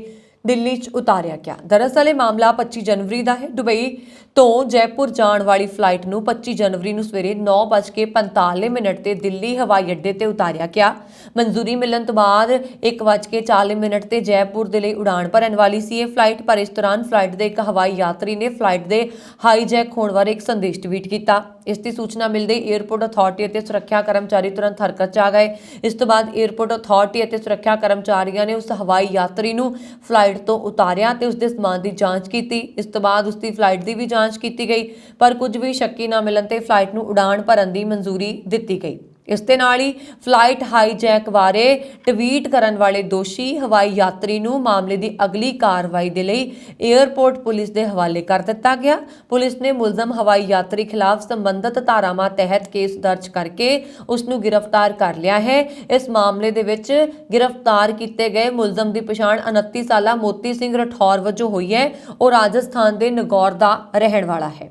ਦਿੱਲੀ 'ਚ ਉਤਾਰਿਆ ਗਿਆ। ਦਰਅਸਲ ਇਹ ਮਾਮਲਾ 25 ਜਨਵਰੀ ਦਾ ਹੈ। ਦੁਬਈ ਤੋਂ ਜੈਪੁਰ ਜਾਣ ਵਾਲੀ ਫਲਾਈਟ ਨੂੰ 25 ਜਨਵਰੀ ਨੂੰ ਸਵੇਰੇ 9:45 ਤੇ ਦਿੱਲੀ ਹਵਾਈ ਅੱਡੇ ਤੇ ਉਤਾਰਿਆ ਗਿਆ। ਮਨਜ਼ੂਰੀ ਮਿਲਣ ਤੋਂ ਬਾਅਦ 1:40 ਤੇ ਜੈਪੁਰ ਦੇ ਲਈ ਉਡਾਣ ਭਰਨ ਵਾਲੀ ਸੀ ਇਹ ਫਲਾਈਟ, ਪਰ ਇਸ ਦੌਰਾਨ ਫਲਾਈਟ ਦੇ ਇੱਕ ਹਵਾਈ ਯਾਤਰੀ ਨੇ ਫਲਾਈਟ ਦੇ ਹਾਈਜੈਕ ਹੋਣ ਬਾਰੇ ਇੱਕ ਸੰਦੇਸ਼ ਟਵੀਟ ਕੀਤਾ। ਇਸ ਦੀ ਸੂਚਨਾ ਮਿਲਦੇ ਏਅਰਪੋਰਟ ਅਥਾਰਟੀ ਅਤੇ ਸੁਰੱਖਿਆ ਕਰਮਚਾਰੀ ਤੁਰੰਤ ਹਰਕਤ 'ਚ ਆ ਗਏ। ਇਸ ਤੋਂ ਬਾਅਦ ਏਅਰਪੋਰਟ ਅਥਾਰਟੀ ਅਤੇ ਸੁਰੱਖਿਆ ਕਰਮਚਾਰੀਆਂ ਨੇ ਉਸ ਹਵਾਈ ਯਾਤਰੀ ਨੂੰ ਫਲਾਈਟ ਤੋਂ ਉਤਾਰਿਆ ਤੇ ਉਸਦੇ ਸਮਾਨ ਦੀ ਜਾਂਚ ਕੀਤੀ। ਇਸ ਤੋਂ ਬਾਅਦ ਉਸਦੀ ਫਲਾਈਟ ਦੀ ਵੀ ਜਾਂਚ ਕੀਤੀ ਗਈ, ਪਰ ਕੁਝ ਵੀ ਸ਼ੱਕੀ ਨਾ ਮਿਲਣ ਤੇ ਫਲਾਈਟ ਨੂੰ ਉਡਾਣ ਭਰਨ ਦੀ ਮਨਜ਼ੂਰੀ ਦਿੱਤੀ ਗਈ। ਇਸ ਦੇ ਨਾਲ ਹੀ ਫਲਾਈਟ ਹਾਈਜੈਕ ਬਾਰੇ ਟਵੀਟ ਕਰਨ ਵਾਲੇ ਦੋਸ਼ੀ ਹਵਾਈ ਯਾਤਰੀ ਨੂੰ ਮਾਮਲੇ ਦੀ ਅਗਲੀ ਕਾਰਵਾਈ ਦੇ ਲਈ ਏਅਰਪੋਰਟ ਪੁਲਿਸ ਦੇ ਹਵਾਲੇ ਕਰ ਦਿੱਤਾ ਗਿਆ। ਪੁਲਿਸ ਨੇ ਮੁਲਜ਼ਮ ਹਵਾਈ ਯਾਤਰੀ ਖਿਲਾਫ ਸੰਬੰਧਿਤ ਧਾਰਾਵਾਂ ਤਹਿਤ ਕੇਸ ਦਰਜ ਕਰਕੇ ਉਸ ਨੂੰ ਗ੍ਰਿਫਤਾਰ ਕਰ ਲਿਆ ਹੈ। ਇਸ ਮਾਮਲੇ ਦੇ ਵਿੱਚ ਗ੍ਰਿਫਤਾਰ ਕੀਤੇ ਗਏ ਮੁਲਜ਼ਮ ਦੀ ਪਛਾਣ 29 ਸਾਲਾ ਮੋਤੀ ਸਿੰਘ ਰਠੌਰ ਵਜੋਂ ਹੋਈ ਹੈ। ਉਹ ਰਾਜਸਥਾਨ ਦੇ ਨਗੌਰ ਦਾ ਰਹਿਣ ਵਾਲਾ ਹੈ।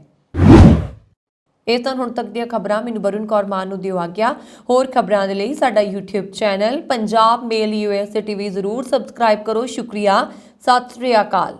ਇਹ ਤਾਂ ਹੁਣ ਤੱਕ ਦੀਆਂ ਖਬਰਾਂ। ਮੈਨੂੰ ਵਰੁਣ ਕੌਰ ਮਾਨ ਨੂੰ ਦਿਓ ਆਗਿਆ। ਹੋਰ ਖਬਰਾਂ ਦੇ ਲਈ ਸਾਡਾ YouTube ਚੈਨਲ ਪੰਜਾਬ ਮੇਲ USA TV ਜ਼ਰੂਰ ਸਬਸਕ੍ਰਾਈਬ ਕਰੋ। ਸ਼ੁਕਰੀਆ। ਸਤਿ ਸ੍ਰੀ ਅਕਾਲ।